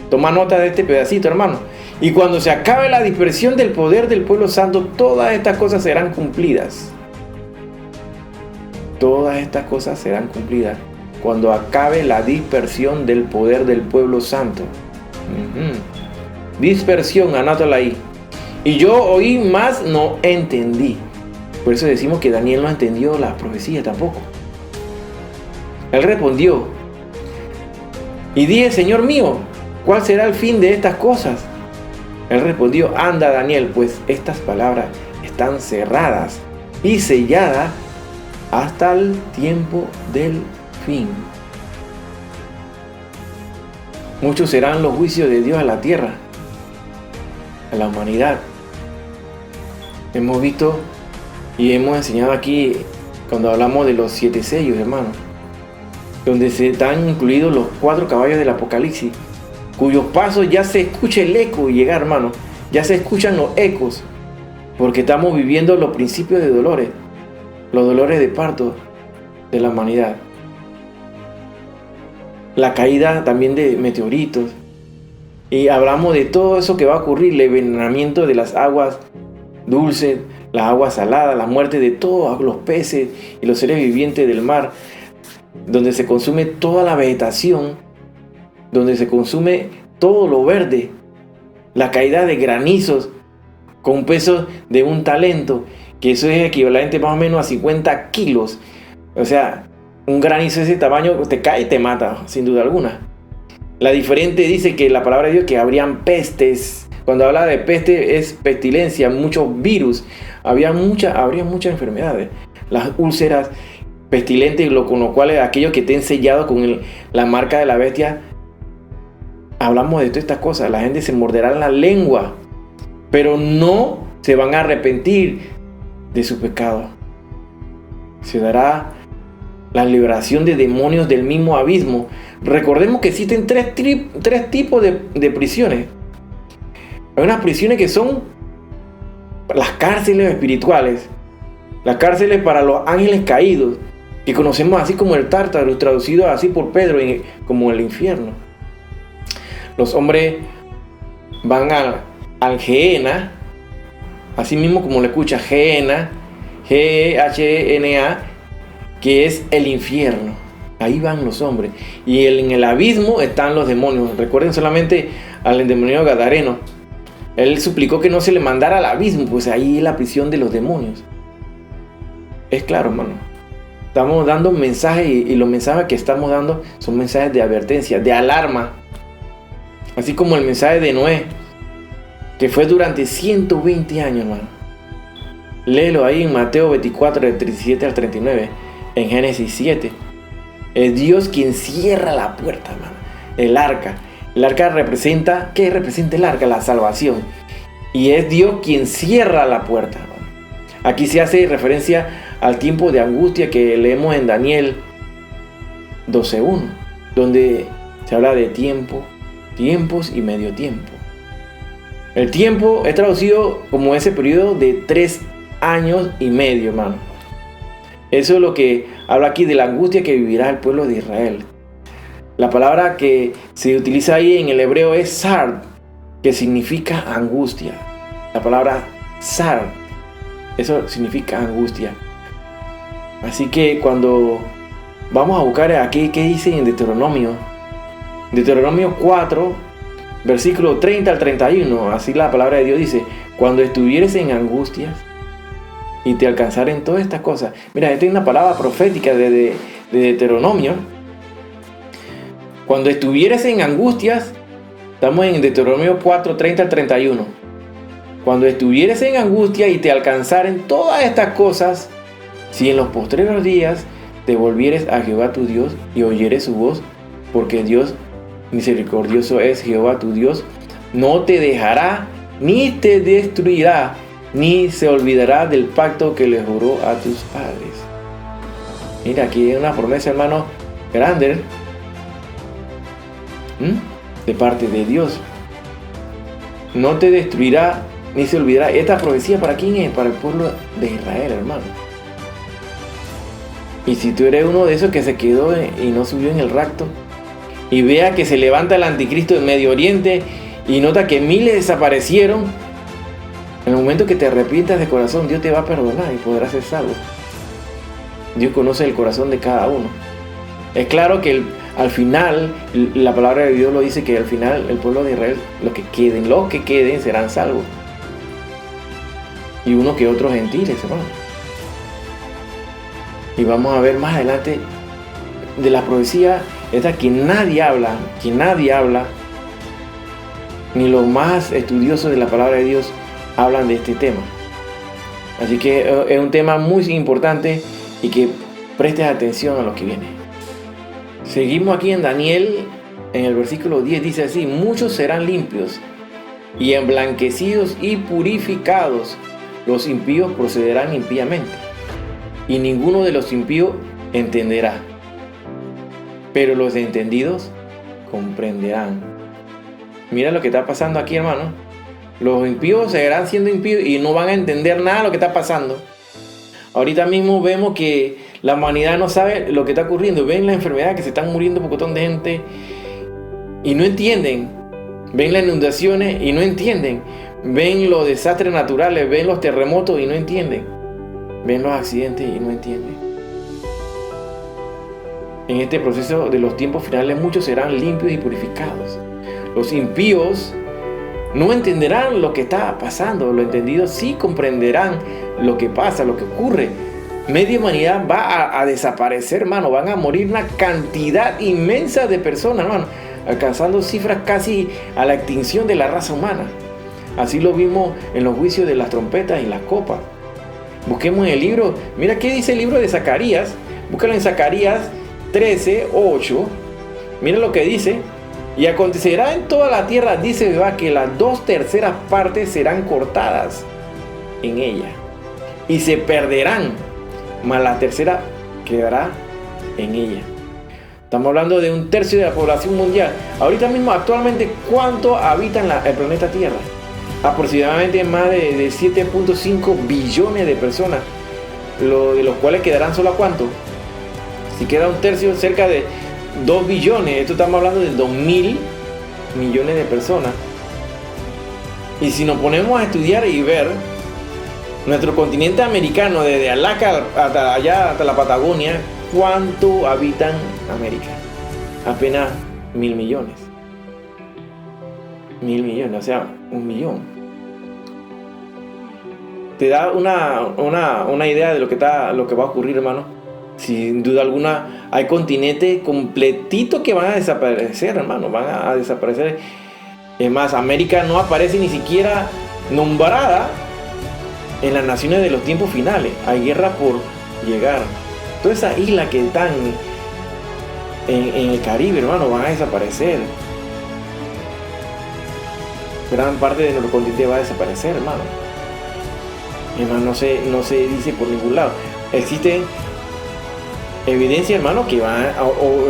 toma nota de este pedacito, hermano. Y cuando se acabe la dispersión del poder del pueblo santo, todas estas cosas serán cumplidas. Todas estas cosas serán cumplidas cuando acabe la dispersión del poder del pueblo santo. Dispersión, anótala ahí. Y yo oí, mas no entendí. Por eso decimos que Daniel no entendió la profecía tampoco. Él respondió: y dije: Señor mío, ¿cuál será el fin de estas cosas? Él respondió: anda, Daniel, pues estas palabras están cerradas y selladas hasta el tiempo del fin. Muchos serán los juicios de Dios a la tierra, a la humanidad. Hemos visto y hemos enseñado aquí cuando hablamos de los 7 sellos, hermano, donde se están incluidos los 4 caballos del Apocalipsis, cuyos pasos ya se escucha el eco llegar, hermano. Ya se escuchan los ecos, porque estamos viviendo los principios de dolores, los dolores de parto de la humanidad. La caída también de meteoritos. Y hablamos de todo eso que va a ocurrir, el envenenamiento de las aguas dulces, las aguas saladas, la muerte de todos los peces y los seres vivientes del mar, donde se consume toda la vegetación, donde se consume todo lo verde, la caída de granizos con un peso de un talento, que eso es equivalente más o menos a 50 kilos. O sea, un granizo de ese tamaño te cae y te mata, sin duda alguna. La diferente dice que la palabra de Dios que habrían pestes. Cuando habla de peste es pestilencia, muchos virus. Habría muchas enfermedades. Las úlceras pestilentes, con lo cual aquellos que estén sellados con la marca de la bestia. Hablamos de todas estas cosas. La gente se morderá la lengua, pero no se van a arrepentir de su pecado. Se dará la liberación de demonios del mismo abismo. Recordemos que existen tres tipos de prisiones. Hay unas prisiones que son las cárceles espirituales, las cárceles para los ángeles caídos, que conocemos así como el Tártaro, traducido así por Pedro como el infierno. Los hombres van al Gehenna, así mismo como lo escucha, Gehenna, G-H-E-N-A, que es el infierno. Ahí van los hombres. Y en el abismo están los demonios. Recuerden solamente al endemoniado Gadareno. Él suplicó que no se le mandara al abismo, pues ahí es la prisión de los demonios. Es claro, hermano. Estamos dando mensajes y los mensajes que estamos dando son mensajes de advertencia, de alarma. Así como el mensaje de Noé, que fue durante 120 años, hermano. Léelo ahí en Mateo 24, del 37 al 39, en Génesis 7. Es Dios quien cierra la puerta, hermano. El arca. El arca representa, ¿qué representa el arca? La salvación. Y es Dios quien cierra la puerta, hermano. Aquí se hace referencia al tiempo de angustia que leemos en Daniel 12:1, donde se habla de tiempo, tiempos y medio tiempo. El tiempo es traducido como ese periodo de 3 años y medio, hermano. Eso es lo que habla aquí de la angustia que vivirá el pueblo de Israel. La palabra que se utiliza ahí en el hebreo es sar, que significa angustia. La palabra sar, eso significa angustia. Así que cuando vamos a buscar aquí, ¿qué dice en Deuteronomio? Deuteronomio 4, versículo 30 al 31, así la palabra de Dios dice: cuando estuvieres en angustias y te alcanzaren todas estas cosas. Mira, esta es una palabra profética de Deuteronomio. Cuando estuvieres en angustias, estamos en Deuteronomio 4, 30 al 31. Cuando estuvieres en angustia y te alcanzaren todas estas cosas, si en los postreros días te volvieres a Jehová tu Dios y oyeres su voz, porque Dios misericordioso es Jehová tu Dios, no te dejará ni te destruirá, ni se olvidará del pacto que le juró a tus padres. Mira, aquí hay una promesa, hermano, grande, de parte de Dios. No te destruirá ni se olvidará. Esta profecía, ¿para quién es? Para el pueblo de Israel, hermano. Y si tú eres uno de esos que se quedó y no subió en el rapto, y vea que se levanta el anticristo en Medio Oriente y nota que miles desaparecieron, en el momento que te arrepientas de corazón, Dios te va a perdonar y podrás ser salvo. Dios conoce el corazón de cada uno. Es claro que al final, la palabra de Dios lo dice, que al final el pueblo de Israel, los que queden serán salvos. Y uno que otros gentiles, hermano. Y vamos a ver más adelante de la profecía esta que nadie habla, ni los más estudiosos de la palabra de Dios hablan de este tema. Así que es un tema muy importante y que prestes atención a lo que viene. Seguimos aquí en Daniel, en el versículo 10, dice así: muchos serán limpios y emblanquecidos y purificados. Los impíos procederán impíamente, y ninguno de los impíos entenderá, pero los entendidos comprenderán. Mira lo que está pasando aquí, hermano. Los impíos seguirán siendo impíos y no van a entender nada de lo que está pasando. Ahorita mismo vemos que la humanidad no sabe lo que está ocurriendo. Ven la enfermedad, que se están muriendo un montón de gente y no entienden. Ven las inundaciones y no entienden. Ven los desastres naturales, ven los terremotos y no entienden. Ven los accidentes y no entienden. En este proceso de los tiempos finales, muchos serán limpios y purificados. Los impíos no entenderán lo que está pasando. Los entendidos sí comprenderán lo que pasa, lo que ocurre. Media humanidad va a desaparecer, hermano. Van a morir una cantidad inmensa de personas, hermano, alcanzando cifras casi a la extinción de la raza humana. Así lo vimos en los juicios de las trompetas y las copas. Busquemos en el libro. Mira qué dice el libro de Zacarías. Búscalo en Zacarías 13:8. Mira lo que dice: y acontecerá en toda la tierra, dice Jehová, que las 2/3 partes serán cortadas, en ella, y se perderán, mas la tercera quedará en ella. Estamos hablando de 1/3 de la población mundial. Ahorita mismo, actualmente, ¿cuánto habitan el planeta Tierra? Aproximadamente más de 7.5 billones de personas, de los cuales quedarán solo a ¿cuánto? Si queda 1/3, cerca de 2 billones. Esto estamos hablando de 2.000 millones de personas. Y si nos ponemos a estudiar y ver nuestro continente americano, desde Alaska hasta allá, hasta la Patagonia, ¿cuánto habitan América? Apenas 1.000 millones. 1.000 millones, o sea, 1 millón. Te da una idea de lo que va a ocurrir, hermano. Sin duda alguna, hay continentes completitos que van a desaparecer, hermano. Van a desaparecer. Es más, América no aparece ni siquiera nombrada en las naciones de los tiempos finales. Hay guerra por llegar. Todas esas islas que están en el Caribe, hermano, van a desaparecer. Gran parte de nuestro continente va a desaparecer, hermano. Hermano, no se dice por ningún lado. Existen evidencias, hermano, que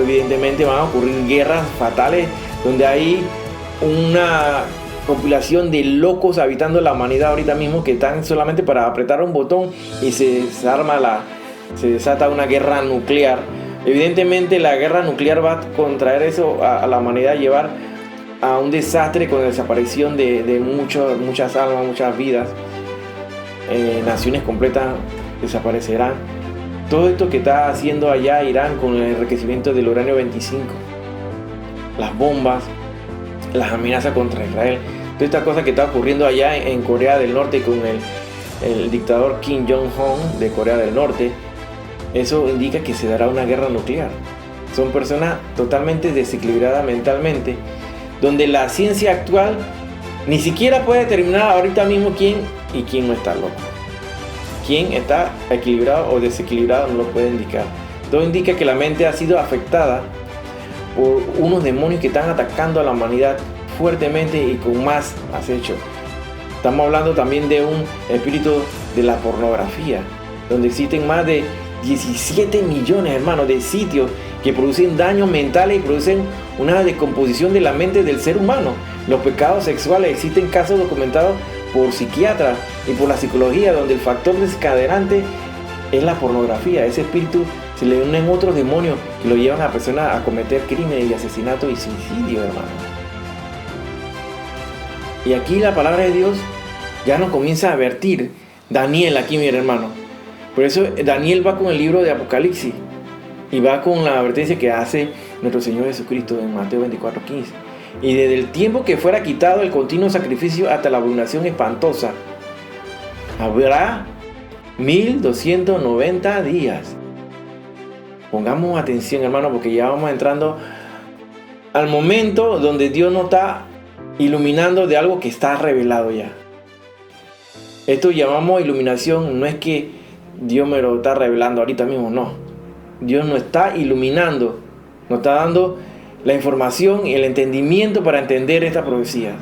evidentemente van a ocurrir guerras fatales donde hay una compilación de locos habitando la humanidad ahorita mismo, que están solamente para apretar un botón y se desata una guerra nuclear. Evidentemente la guerra nuclear va a contraer eso a la humanidad, llevar a un desastre con la desaparición de muchas almas, muchas vidas. Naciones completas desaparecerán. Todo esto que está haciendo allá Irán con el enriquecimiento del uranio 25, las bombas, las amenazas contra Israel, toda esta cosa que está ocurriendo allá en Corea del Norte con el dictador Kim Jong-un de Corea del Norte, eso indica que se dará una guerra nuclear. Son personas totalmente desequilibradas mentalmente, donde la ciencia actual ni siquiera puede determinar ahorita mismo quién y quién no está loco. Quién está equilibrado o desequilibrado no lo puede indicar. Todo indica que la mente ha sido afectada por unos demonios que están atacando a la humanidad fuertemente y con más acecho. Estamos hablando también de un espíritu de la pornografía, donde existen más de 17 millones, hermanos, de sitios que producen daños mentales y producen una descomposición de la mente del ser humano. Los pecados sexuales, existen casos documentados por psiquiatras y por la psicología, donde el factor desencadenante es la pornografía. Ese espíritu se le unen otros demonios que lo llevan a la persona a cometer crímenes y asesinatos y suicidios, hermano. Y aquí la palabra de Dios ya nos comienza a advertir. Daniel aquí, mi hermano. Por eso Daniel va con el libro de Apocalipsis y va con la advertencia que hace nuestro Señor Jesucristo en Mateo 24:15. Y desde el tiempo que fuera quitado el continuo sacrificio hasta la abominación espantosa, habrá 1290 días. Pongamos atención, hermano, porque ya vamos entrando al momento donde Dios nos está iluminando de algo que está revelado ya. Esto llamamos iluminación, no es que Dios me lo está revelando ahorita mismo, no. Dios nos está iluminando, nos está dando la información y el entendimiento para entender estas profecías.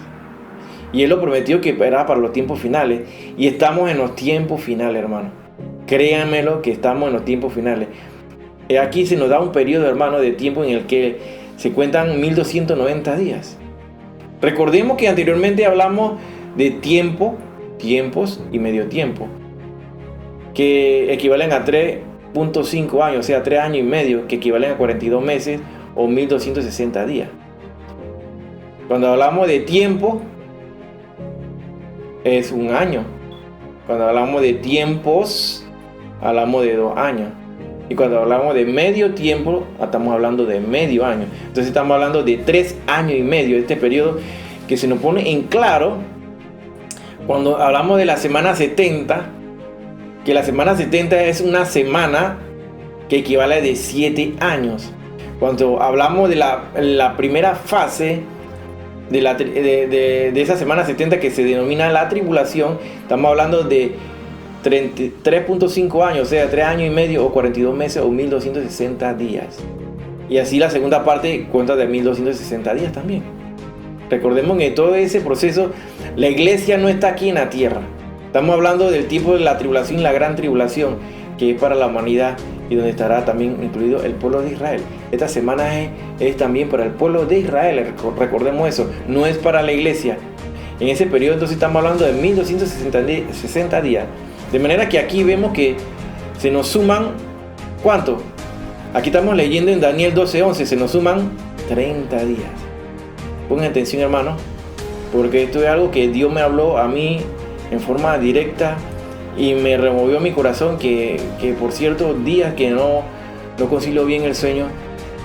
Y Él lo prometió que era para los tiempos finales. Y estamos en los tiempos finales, hermano. Créanmelo que estamos en los tiempos finales. Aquí se nos da un periodo, hermano, de tiempo en el que se cuentan 1290 días. Recordemos que anteriormente hablamos de tiempos y medio tiempo, que equivalen a 3.5 años, o sea, 3 años y medio, que equivalen a 42 meses o 1260 días. Cuando hablamos de tiempo, es un año. Cuando hablamos de tiempos, hablamos de 2 años. Y cuando hablamos de medio tiempo, estamos hablando de medio año. Entonces estamos hablando de 3 años y medio, este periodo que se nos pone en claro cuando hablamos de la semana 70, que la semana 70 es una semana que equivale a de 7 años. Cuando hablamos de la primera fase de esa semana 70 que se denomina la tribulación, estamos hablando de 3.5 años, o sea, 3 años y medio o 42 meses o 1260 días. Y así la segunda parte cuenta de 1260 días también. Recordemos que todo ese proceso, la iglesia no está aquí en la tierra. Estamos hablando del tiempo de la tribulación y la gran tribulación, que es para la humanidad y donde estará también incluido el pueblo de Israel. Esta semana es también para el pueblo de Israel, recordemos eso, no es para la iglesia. En ese periodo entonces estamos hablando de 1260 días. De manera que aquí vemos que se nos suman, ¿cuánto? Aquí estamos leyendo en Daniel 12:11, se nos suman 30 días. Pongan atención, hermano, porque esto es algo que Dios me habló a mí en forma directa y me removió mi corazón que por ciertos días que no concilio bien el sueño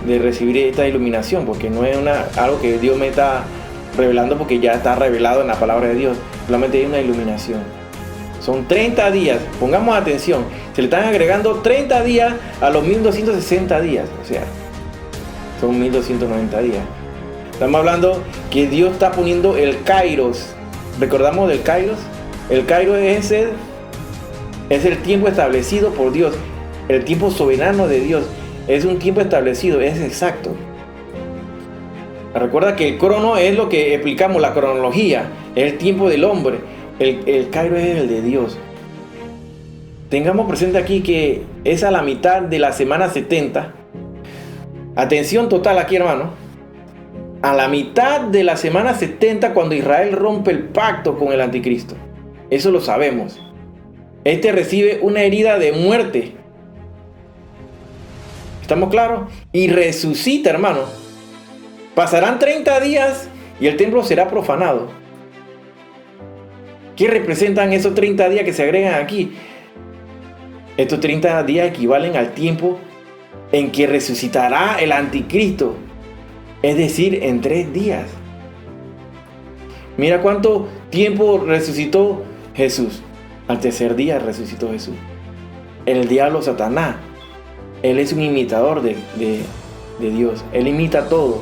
de recibir esta iluminación, porque no es algo que Dios me está revelando, porque ya está revelado en la palabra de Dios, solamente hay una iluminación. Son 30 días, pongamos atención, se le están agregando 30 días a los 1260 días, o sea, son 1290 días. Estamos hablando que Dios está poniendo el Kairos. ¿Recordamos del Kairos? El Kairos es el tiempo establecido por Dios, el tiempo soberano de Dios. Es un tiempo establecido, es exacto. Recuerda que el crono es lo que explicamos, la cronología, es el tiempo del hombre. El Kairos es el de Dios. Tengamos presente aquí que es a la mitad de la semana 70. Atención total aquí, hermano. A la mitad de la semana 70, cuando Israel rompe el pacto con el anticristo. Eso lo sabemos. Este recibe una herida de muerte. ¿Estamos claros? Y resucita, hermano. Pasarán 30 días y el templo será profanado. ¿Qué representan esos 30 días que se agregan aquí? Estos 30 días equivalen al tiempo en que resucitará el anticristo. Es decir, en 3 días. Mira cuánto tiempo resucitó Jesús. Al tercer día resucitó Jesús. El diablo Satanás, él es un imitador de Dios. Él imita todo.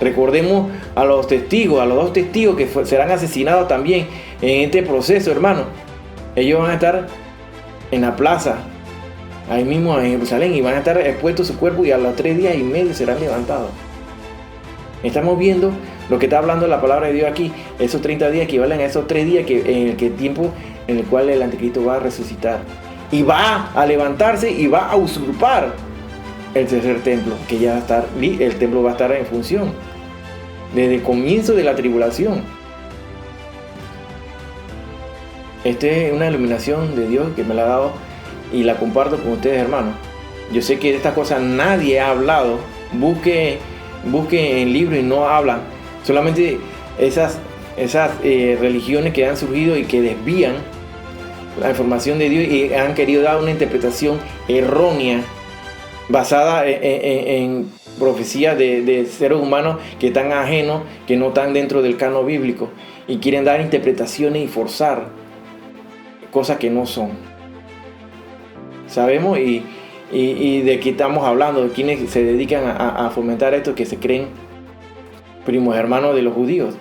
Recordemos a los testigos, a los 2 testigos que serán asesinados también en este proceso, hermano. Ellos van a estar en la plaza, ahí mismo en Jerusalén, y van a estar expuestos su cuerpo, y a los 3 días y medio serán levantados. Estamos viendo lo que está hablando la palabra de Dios aquí. Esos 30 días equivalen a esos 3 días tiempo en el cual el anticristo va a resucitar. Y va a levantarse y va a usurpar el tercer templo, que ya va a estar, el templo va a estar en función desde el comienzo de la tribulación. Esta es una iluminación de Dios que me la ha dado y la comparto con ustedes, hermanos. Yo sé que de estas cosas nadie ha hablado. Busque en libros y no hablan. Solamente esas religiones que han surgido y que desvían la información de Dios y han querido dar una interpretación errónea basada en profecías de seres humanos que están ajenos, que no están dentro del canon bíblico, y quieren dar interpretaciones y forzar cosas que no son. Sabemos y de qué estamos hablando, de quienes se dedican a fomentar esto, que se creen primos hermanos de los judíos,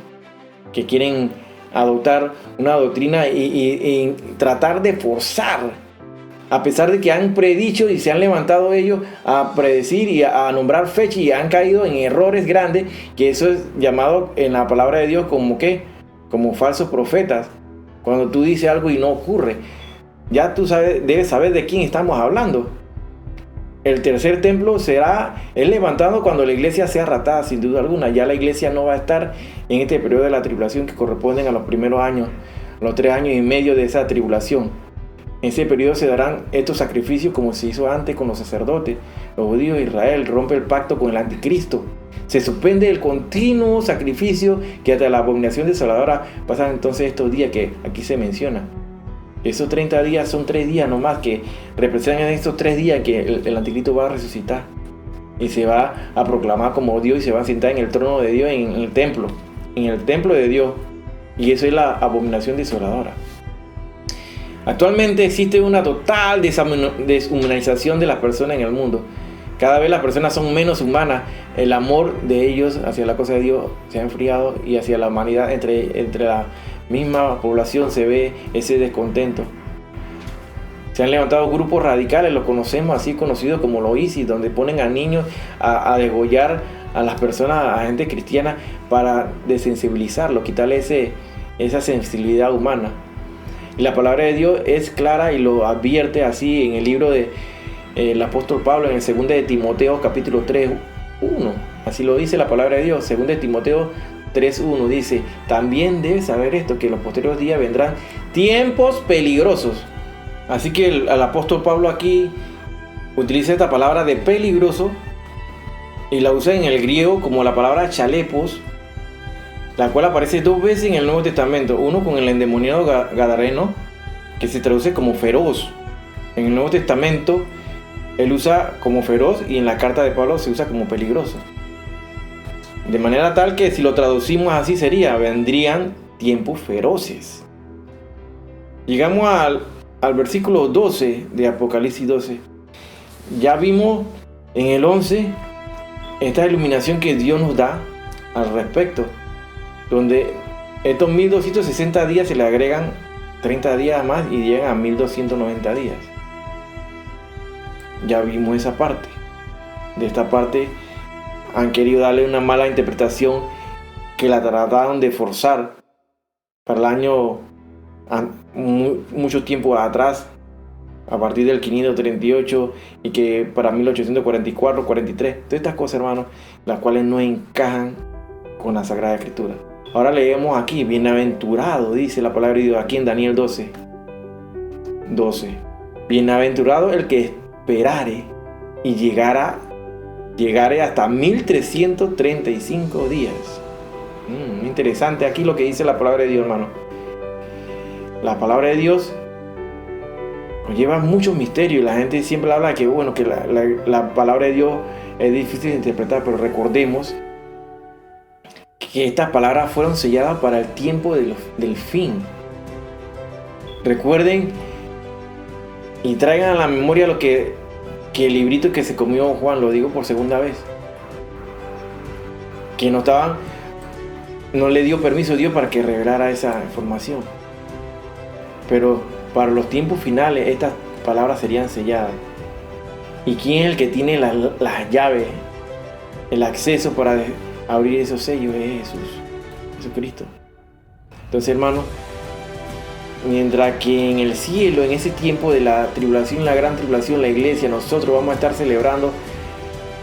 que quieren adoptar una doctrina y tratar de forzar, a pesar de que han predicho y se han levantado ellos a predecir y a nombrar fechas, y han caído en errores grandes, que eso es llamado en la palabra de Dios como ¿qué? Como falsos profetas. Cuando tú dices algo y no ocurre, ya tú debes saber de quién estamos hablando. El tercer templo será levantado cuando la iglesia sea arrastrada, sin duda alguna. Ya la iglesia no va a estar en este periodo de la tribulación que corresponden a los primeros años, los 3 años y medio de esa tribulación. En ese periodo se darán estos sacrificios como se hizo antes con los sacerdotes. Los judíos de Israel rompe el pacto con el anticristo. Se suspende el continuo sacrificio que hasta la abominación desoladora pasan entonces estos días que aquí se menciona. Esos 30 días son 3 días nomás que representan estos 3 días que el anticristo va a resucitar y se va a proclamar como Dios y se va a sentar en el trono de Dios en el templo de Dios, y eso es la abominación desoladora. Actualmente existe una total deshumanización de las personas en el mundo. Cada vez las personas son menos humanas. El amor de ellos hacia la cosa de Dios se ha enfriado, y hacia la humanidad, entre la misma población se ve ese descontento. Se han levantado grupos radicales, los conocemos así, conocidos como los ISIS, donde ponen a niños a degollar a las personas, a gente cristiana, para desensibilizarlo, quitarle esa sensibilidad humana. Y la palabra de Dios es clara y lo advierte así en el libro de el apóstol Pablo, en el 2 de Timoteo capítulo 3, 1. Así lo dice la palabra de Dios. 2 de Timoteo 3:1 dice: también debes saber esto, que en los posteriores días vendrán tiempos peligrosos. Así que el apóstol Pablo aquí utiliza esta palabra de peligroso y la usa en el griego como la palabra chalepos, la cual aparece 2 veces en el Nuevo Testamento. Uno con el endemoniado gadareno, que se traduce como feroz. En el Nuevo Testamento él usa como feroz, y en la carta de Pablo se usa como peligroso. De manera tal que si lo traducimos así sería: vendrían tiempos feroces. Llegamos al versículo 12 de Apocalipsis 12. Ya vimos en el 11 esta iluminación que Dios nos da al respecto, donde estos 1260 días se le agregan 30 días más y llegan a 1290 días. Ya vimos esa parte. De esta parte han querido darle una mala interpretación, que la trataron de forzar para el año mucho tiempo atrás, a partir del 538, y que para 1844, 43, todas estas cosas, hermanos, las cuales no encajan con la Sagrada Escritura. Ahora leemos aquí: bienaventurado, dice la palabra de Dios aquí en Daniel 12. Bienaventurado el que esperare y llegare hasta 1335 días. Interesante aquí lo que dice la palabra de Dios, hermano. La palabra de Dios nos lleva muchos misterios. La gente siempre habla que, bueno, que la palabra de Dios es difícil de interpretar, pero recordemos que estas palabras fueron selladas para el tiempo del fin. Recuerden y traigan a la memoria lo que el librito que se comió Juan, lo digo por segunda vez, que no le dio permiso a Dios para que revelara esa información. Pero para los tiempos finales estas palabras serían selladas. ¿Y quién es el que tiene las llaves, el acceso para abrir esos sellos? Es Jesucristo. Entonces, hermanos, mientras que en el cielo, en ese tiempo de la tribulación, la gran tribulación, la iglesia, nosotros vamos a estar celebrando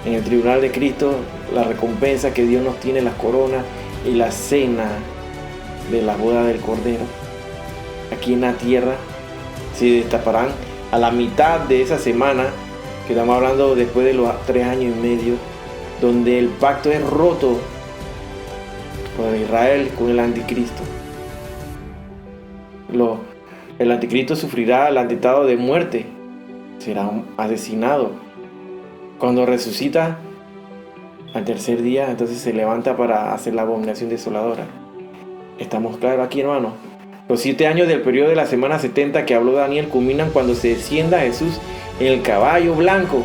en el tribunal de Cristo la recompensa que Dios nos tiene, las coronas y la cena de la boda del Cordero. Aquí en la tierra se destaparán a la mitad de esa semana, que estamos hablando después de los 3 años y medio, donde el pacto es roto por Israel con el anticristo. El anticristo sufrirá el atentado de muerte, será asesinado. Cuando resucita al tercer día, entonces se levanta para hacer la abominación desoladora. ¿Estamos claros aquí, hermanos? Los 7 años del periodo de la semana 70 que habló Daniel culminan cuando se descienda Jesús en el caballo blanco,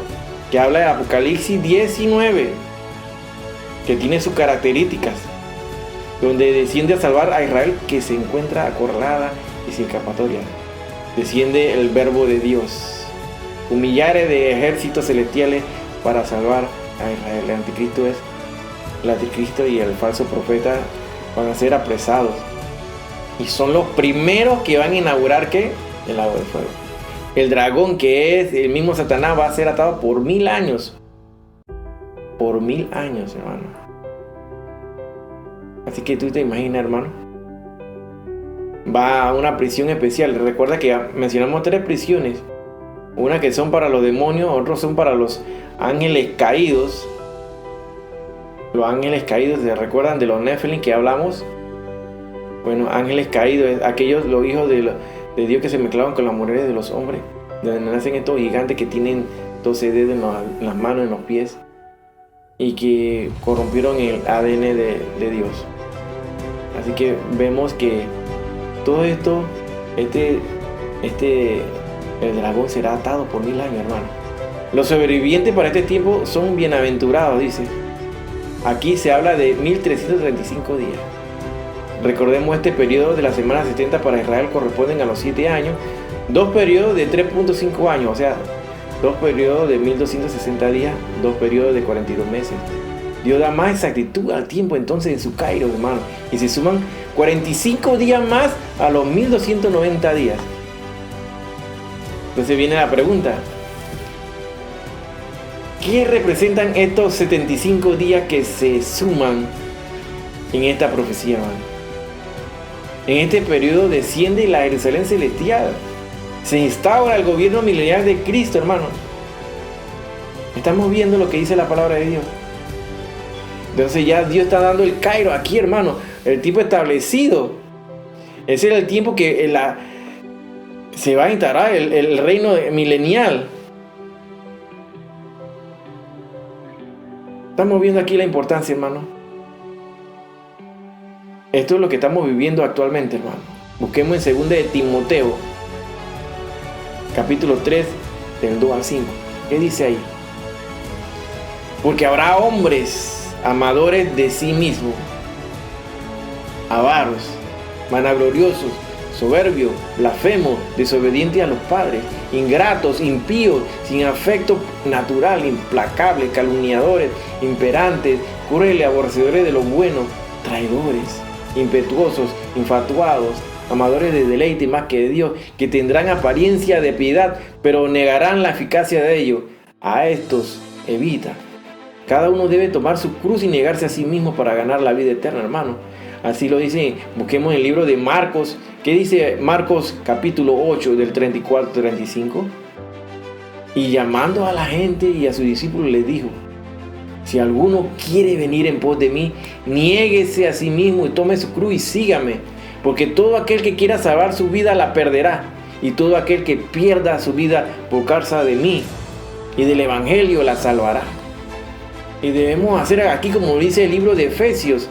que habla de Apocalipsis 19, que tiene sus características, donde desciende a salvar a Israel, que se encuentra acorralada y sin escapatoria. Desciende el verbo de Dios, humillares de ejércitos celestiales para salvar a Israel. El anticristo y el falso profeta van a ser apresados, y son los primeros que van a inaugurar ¿qué? El lago de fuego. El dragón, que es el mismo Satanás, va a ser atado por 1000 años. Por 1000 años, hermano. Así que tú te imaginas, hermano, va a una prisión especial. Recuerda que mencionamos 3 prisiones. Una que son para los demonios, otros son para los ángeles caídos. Los ángeles caídos, ¿se recuerdan de los Nephilim que hablamos? Bueno, ángeles caídos, aquellos, los hijos de Dios que se mezclaban con las mujeres de los hombres, donde nacen estos gigantes que tienen 12 dedos en las manos, en los pies, y que corrompieron el ADN de Dios. Así que vemos que todo esto, el dragón será atado por 1000 años, hermano. Los sobrevivientes para este tiempo son bienaventurados, dice. Aquí se habla de 1335 días. Recordemos, este periodo de la semana 70 para Israel corresponden a los 7 años, 2 periodos de 3.5 años, o sea, 2 periodos de 1260 días, 2 periodos de 42 meses. Dios da más exactitud al tiempo entonces en su Kairos, hermano, y se suman 45 días más a los 1290 días. Entonces viene la pregunta: ¿qué representan estos 75 días que se suman en esta profecía, hermano? En este periodo desciende la Jerusalén celestial. Se instaura el gobierno milenial de Cristo, hermano. Estamos viendo lo que dice la palabra de Dios. Entonces ya Dios está dando el Cairo aquí, hermano. El tiempo establecido. Ese era el tiempo que se va a instaurar el reino milenial. Estamos viendo aquí la importancia, hermano. Esto es lo que estamos viviendo actualmente, hermano. Busquemos en 2 de Timoteo, capítulo 3, del 2 al 5. ¿Qué dice ahí? Porque habrá hombres amadores de sí mismos, avaros, vanagloriosos, soberbios, blasfemos, desobedientes a los padres, ingratos, impíos, sin afecto natural, implacables, calumniadores, imperantes, crueles, aborrecedores de lo bueno, traidores, impetuosos, infatuados, amadores de deleite más que de Dios, que tendrán apariencia de piedad, pero negarán la eficacia de ello. A estos evita. Cada uno debe tomar su cruz y negarse a sí mismo para ganar la vida eterna, hermano. Así lo dice. Busquemos el libro de Marcos. ¿Qué dice Marcos capítulo 8 del 34 al 35? Y llamando a la gente y a sus discípulos les dijo: si alguno quiere venir en pos de mí, niéguese a sí mismo y tome su cruz y sígame. Porque todo aquel que quiera salvar su vida la perderá. Y todo aquel que pierda su vida por causa de mí y del evangelio la salvará. Y debemos hacer aquí como dice el libro de Efesios.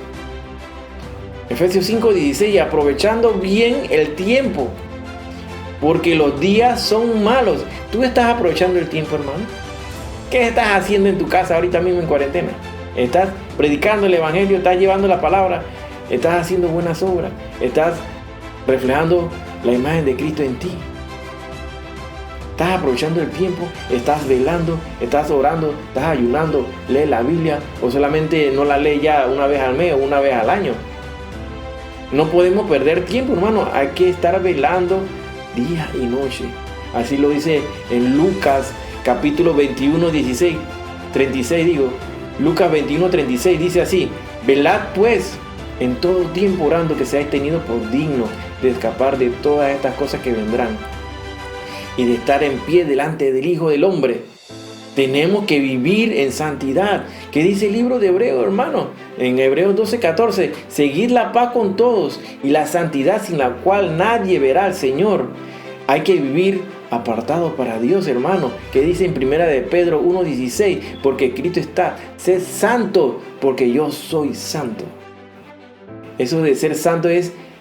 Efesios 5:16, aprovechando bien el tiempo, porque los días son malos. ¿Tú estás aprovechando el tiempo, hermano? ¿Qué estás haciendo en tu casa ahorita mismo en cuarentena? ¿Estás predicando el evangelio? ¿Estás llevando la palabra? ¿Estás haciendo buenas obras? ¿Estás reflejando la imagen de Cristo en ti? ¿Estás aprovechando el tiempo? ¿Estás velando? ¿Estás orando? ¿Estás ayunando? ¿Lees la Biblia? ¿O solamente no la lees ya una vez al mes o una vez al año? No podemos perder tiempo, hermano. Hay que estar velando día y noche. Así lo dice en Lucas capítulo 21, 16, 36 digo. Lucas 21, 36 dice así: velad pues en todo tiempo orando, que seáis tenidos por dignos de escapar de todas estas cosas que vendrán y de estar en pie delante del Hijo del Hombre. Tenemos que vivir en santidad. ¿Qué dice el libro de Hebreos, hermano? En Hebreos 12:14, seguid la paz con todos y la santidad, sin la cual nadie verá al Señor. Hay que vivir apartado para Dios, hermano. ¿Qué dice en 1 de Pedro 1:16? Porque escrito está: sed santo, porque yo soy santo. Eso de ser santo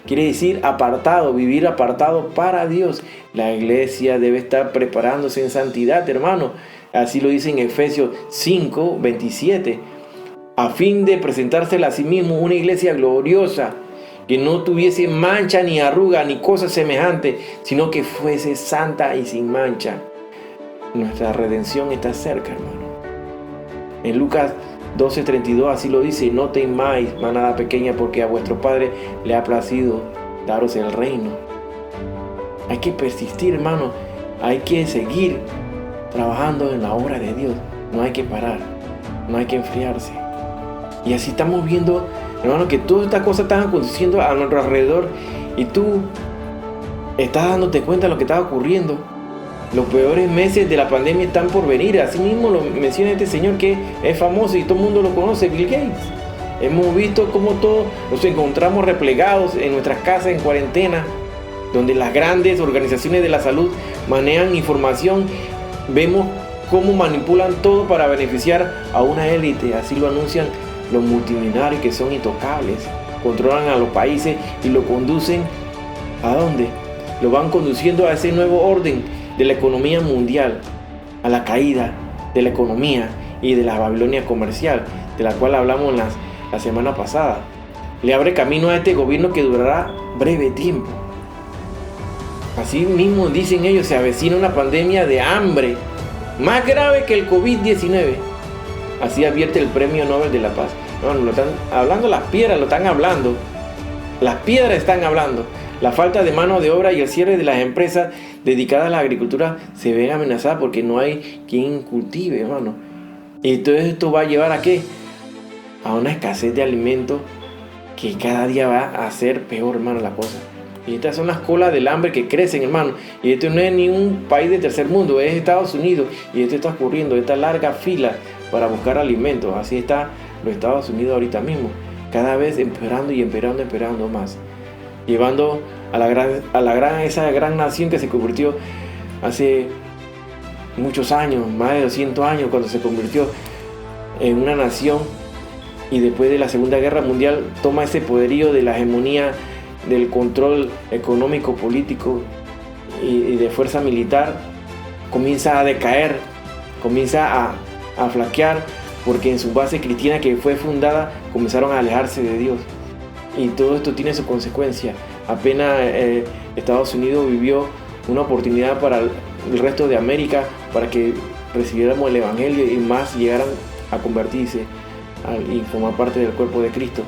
quiere decir apartado, vivir apartado para Dios. La iglesia debe estar preparándose en santidad, hermano. Así lo dice en Efesios 5:27. A fin de presentársela a sí mismo una iglesia gloriosa, que no tuviese mancha ni arruga ni cosa semejante, sino que fuese santa y sin mancha. Nuestra redención está cerca, hermano. En Lucas 12:32 así lo dice: no temáis, manada pequeña, porque a vuestro Padre le ha placido daros el reino. Hay que persistir, hermano. Hay que seguir trabajando en la obra de Dios. No hay que parar, no hay que enfriarse. Y así estamos viendo, hermano, que todas estas cosas están aconteciendo a nuestro alrededor, y tú estás dándote cuenta de lo que está ocurriendo. Los peores meses de la pandemia están por venir. Así mismo lo menciona este señor que es famoso y todo el mundo lo conoce, Bill Gates. Hemos visto cómo todos nos encontramos replegados en nuestras casas en cuarentena, donde las grandes organizaciones de la salud manejan información. Vemos cómo manipulan todo para beneficiar a una élite. Así lo anuncian los multimillonarios, que son intocables. Controlan a los países y lo conducen ¿a dónde? Lo van conduciendo a ese nuevo orden de la economía mundial, a la caída de la economía y de la Babilonia comercial, de la cual hablamos la semana pasada. Le abre camino a este gobierno que durará breve tiempo. Así mismo dicen ellos, se avecina una pandemia de hambre más grave que el COVID-19. Así advierte el Premio Nobel de la Paz. No, lo están hablando las piedras, lo están hablando. Las piedras están hablando. La falta de mano de obra y el cierre de las empresas dedicadas a la agricultura se ven amenazadas porque no hay quien cultive, hermano. Y todo esto va a llevar ¿a qué? A una escasez de alimentos que cada día va a ser peor, hermano, la cosa. Y estas son las colas del hambre que crecen, hermano. Y esto no es ni un país de tercer mundo, es Estados Unidos. Y esto está ocurriendo, esta larga fila para buscar alimentos. Así está los Estados Unidos ahorita mismo. Cada vez empeorando y empeorando más. Llevando a esa gran nación que se convirtió hace muchos años, más de 200 años, cuando se convirtió en una nación. Y después de la Segunda Guerra Mundial toma ese poderío de la hegemonía, del control económico, político y de fuerza militar. Comienza a decaer, comienza a flaquear, porque en su base cristiana que fue fundada comenzaron a alejarse de Dios. Y todo esto tiene su consecuencia. Apenas Estados Unidos vivió una oportunidad para el resto de América, para que recibiéramos el Evangelio y más llegaran a convertirse y formar parte del cuerpo de Cristo.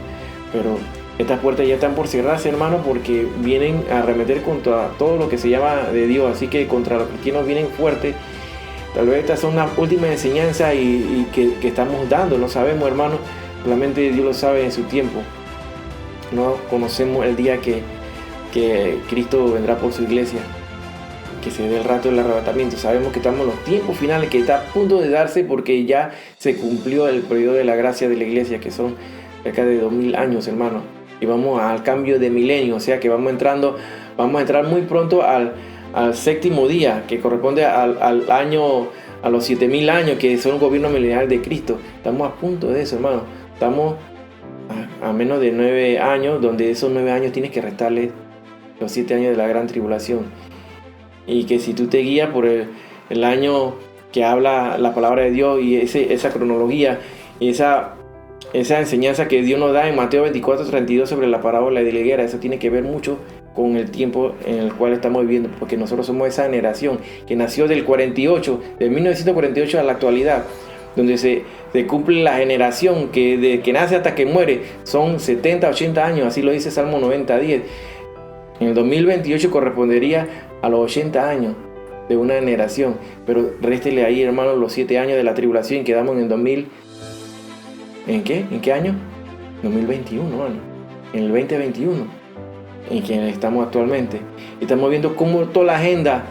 Pero estas puertas ya están por cerrarse, hermano, porque vienen a arremeter contra todo lo que se llama de Dios. Así que contra los cristianos vienen fuertes. Tal vez estas son las últimas enseñanzas y que estamos dando. No sabemos, hermano. Solamente Dios lo sabe en su tiempo. No conocemos el día que Cristo vendrá por su iglesia, que se dé el rato del arrebatamiento. Sabemos que estamos en los tiempos finales, que está a punto de darse, porque ya se cumplió el periodo de la gracia de la iglesia, que son cerca de 2000 años, hermano. Y vamos al cambio de milenio, o sea que vamos a entrar muy pronto al séptimo día, que corresponde al año, a los 7000 años, que son el gobierno milenial de Cristo. Estamos a punto de eso, hermano. Estamos a menos de 9 años, donde esos 9 años tienes que restarle los 7 años de la gran tribulación. Y que si tú te guías por el año que habla la palabra de Dios y esa cronología y esa enseñanza que Dios nos da en Mateo 24:32 sobre la parábola de la higuera, eso tiene que ver mucho con el tiempo en el cual estamos viviendo, porque nosotros somos esa generación que nació del 1948 a la actualidad, donde se cumple la generación que de que nace hasta que muere son 70, 80 años, así lo dice Salmo 90:10. En el 2028 correspondería a los 80 años de una generación, pero réstele ahí, hermano, los 7 años de la tribulación y quedamos en el 2000. ¿En qué? ¿En qué año? 2021, hermano. En el 2021, en que estamos actualmente. Y estamos viendo cómo toda la agenda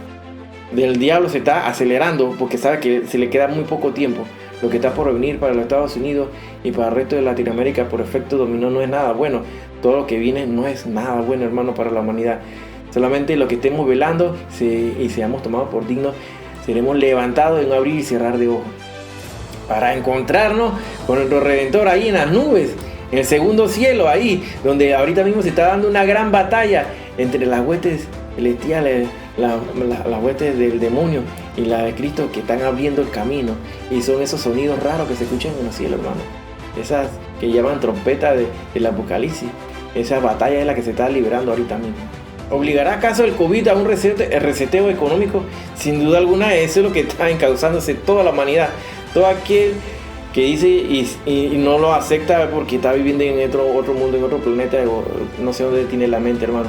del diablo se está acelerando, porque sabe que se le queda muy poco tiempo. Lo que está por venir para los Estados Unidos y para el resto de Latinoamérica por efecto dominó no es nada bueno. Todo lo que viene no es nada bueno, hermano, para la humanidad. Solamente lo que estemos velando y seamos tomados por dignos, seremos levantados en un abrir y cerrar de ojos, para encontrarnos con nuestro Redentor ahí en las nubes, en el segundo cielo, ahí donde ahorita mismo se está dando una gran batalla entre las huestes celestiales, las huestes del demonio y la de Cristo, que están abriendo el camino. Y son esos sonidos raros que se escuchan en los cielos, hermano. Esas que llaman trompeta del Apocalipsis. Esa batalla es la que se está librando ahorita mismo. ¿Obligará acaso el COVID a un reseteo económico? Sin duda alguna, eso es lo que está encauzándose toda la humanidad. Todo aquel que dice y no lo acepta porque está viviendo en otro mundo, en otro planeta, no sé dónde tiene la mente, hermano.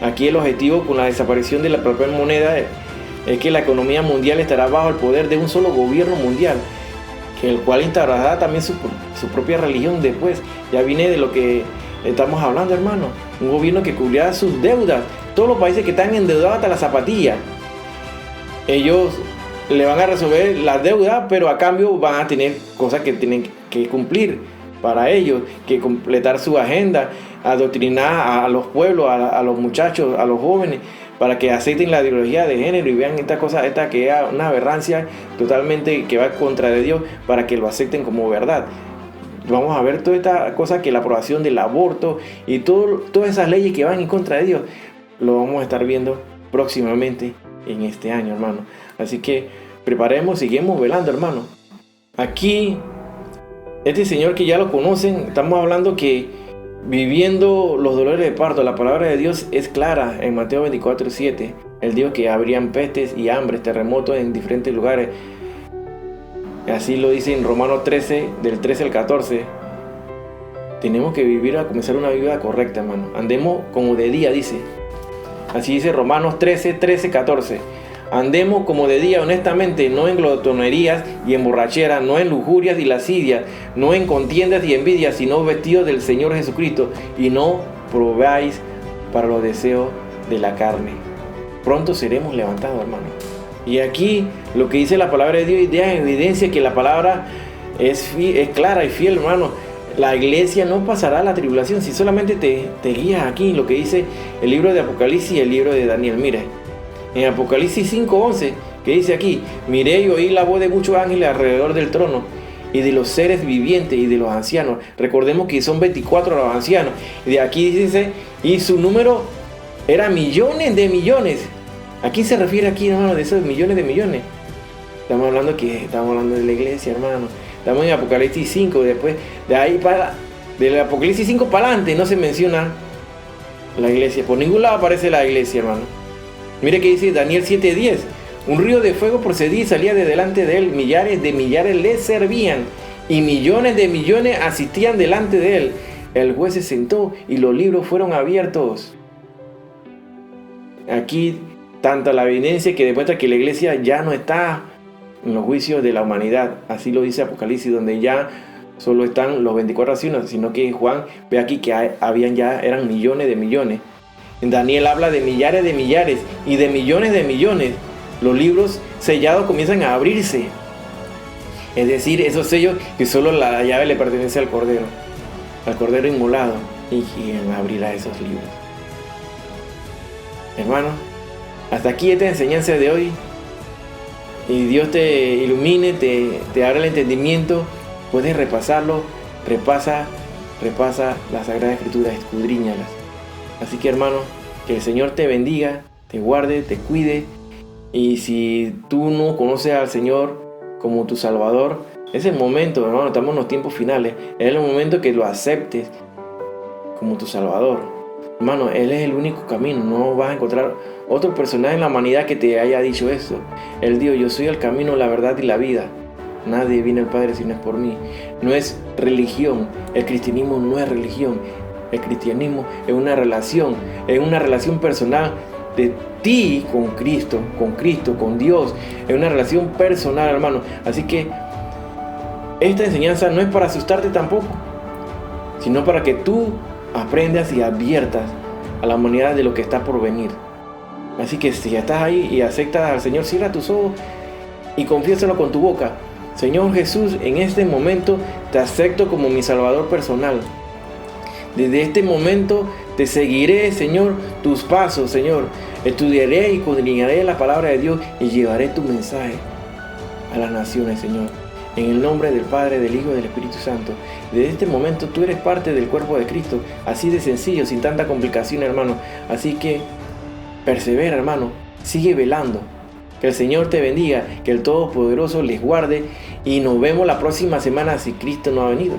Aquí el objetivo con la desaparición de la propia moneda es que la economía mundial estará bajo el poder de un solo gobierno mundial, el cual instaurará también su propia religión después. Ya viene de lo que estamos hablando, hermano. Un gobierno que cubrirá sus deudas. Todos los países que están endeudados hasta la zapatilla, ellos le van a resolver las deudas, pero a cambio van a tener cosas que tienen que cumplir para ellos, que completar su agenda, adoctrinar a los pueblos, a los muchachos, a los jóvenes, para que acepten la ideología de género y vean esta cosa, que es una aberrancia totalmente que va contra de Dios, para que lo acepten como verdad. Vamos a ver toda esta cosa, que la aprobación del aborto y todas esas leyes que van en contra de Dios, lo vamos a estar viendo próximamente en este año, hermano. Así que preparemos, seguimos velando, hermano. Aquí, este señor que ya lo conocen, estamos hablando que viviendo los dolores de parto, la palabra de Dios es clara en Mateo 24:7. Él dijo que habrían pestes y hambres, terremotos en diferentes lugares. Así lo dice en Romanos 13, del 13 al 14. tenemos que vivir a comenzar una vida correcta, hermano. Andemos como de día, dice. Así dice Romanos 13, 14. Andemos como de día honestamente, no en glotonerías y en borracheras, no en lujurias y lascivias, no en contiendas y envidias, sino vestidos del Señor Jesucristo, y no probáis para los deseos de la carne. Pronto seremos levantados, hermano. Y aquí lo que dice la palabra de Dios deja en evidencia que la palabra es clara y fiel, hermano. La iglesia no pasará la tribulación si solamente te guías aquí lo que dice el libro de Apocalipsis y el libro de Daniel. Mire, en Apocalipsis 5:11, que dice aquí: miré y oí la voz de muchos ángeles alrededor del trono, y de los seres vivientes y de los ancianos. Recordemos que son 24 los ancianos. Y de aquí dice, y su número era millones de millones. ¿A quién se refiere aquí, hermano, de esos millones de millones? Estamos hablando de la iglesia, hermano. Estamos en Apocalipsis 5, después de ahí del Apocalipsis 5 para adelante no se menciona la iglesia. Por ningún lado aparece la iglesia, hermano. Mire que dice Daniel 7:10. Un río de fuego procedía y salía de delante de él. Millares de millares le servían y millones de millones asistían delante de él. El juez se sentó y los libros fueron abiertos. Aquí tanta la evidencia que demuestra que la iglesia ya no está en los juicios de la humanidad. Así lo dice Apocalipsis, donde ya solo están los 24 ancianos, sino que Juan ve aquí que eran millones de millones. En Daniel habla de millares y de millones. Los libros sellados comienzan a abrirse. Es decir, esos sellos que solo la llave le pertenece al Cordero inmolado. ¿Y quién abrirá esos libros? Hermano, hasta aquí esta enseñanza de hoy. Y Dios te ilumine, te abra el entendimiento. Puedes repasarlo. Repasa la Sagrada Escritura, escudriñalas. Así que, hermano, que el Señor te bendiga, te guarde, te cuide. Y si tú no conoces al Señor como tu Salvador, es el momento, hermano, estamos en los tiempos finales. Es el momento que lo aceptes como tu Salvador. Hermano, Él es el único camino. No vas a encontrar otro personaje en la humanidad que te haya dicho eso. Él dijo: yo soy el camino, la verdad y la vida. Nadie viene al Padre si no es por mí. No es religión. El cristianismo no es religión. El cristianismo es una relación personal de ti con Cristo, con Dios. Es una relación personal, hermano. Así que esta enseñanza no es para asustarte tampoco, sino para que tú aprendas y adviertas a la humanidad de lo que está por venir. Así que si ya estás ahí y aceptas al Señor, cierra tus ojos y confiésalo con tu boca. Señor Jesús, en este momento te acepto como mi Salvador personal. Desde este momento te seguiré, Señor, tus pasos, Señor. Estudiaré y escudriñaré la palabra de Dios y llevaré tu mensaje a las naciones, Señor. En el nombre del Padre, del Hijo y del Espíritu Santo. Desde este momento tú eres parte del cuerpo de Cristo. Así de sencillo, sin tanta complicación, hermano. Así que persevera, hermano. Sigue velando. Que el Señor te bendiga. Que el Todopoderoso les guarde. Y nos vemos la próxima semana si Cristo no ha venido.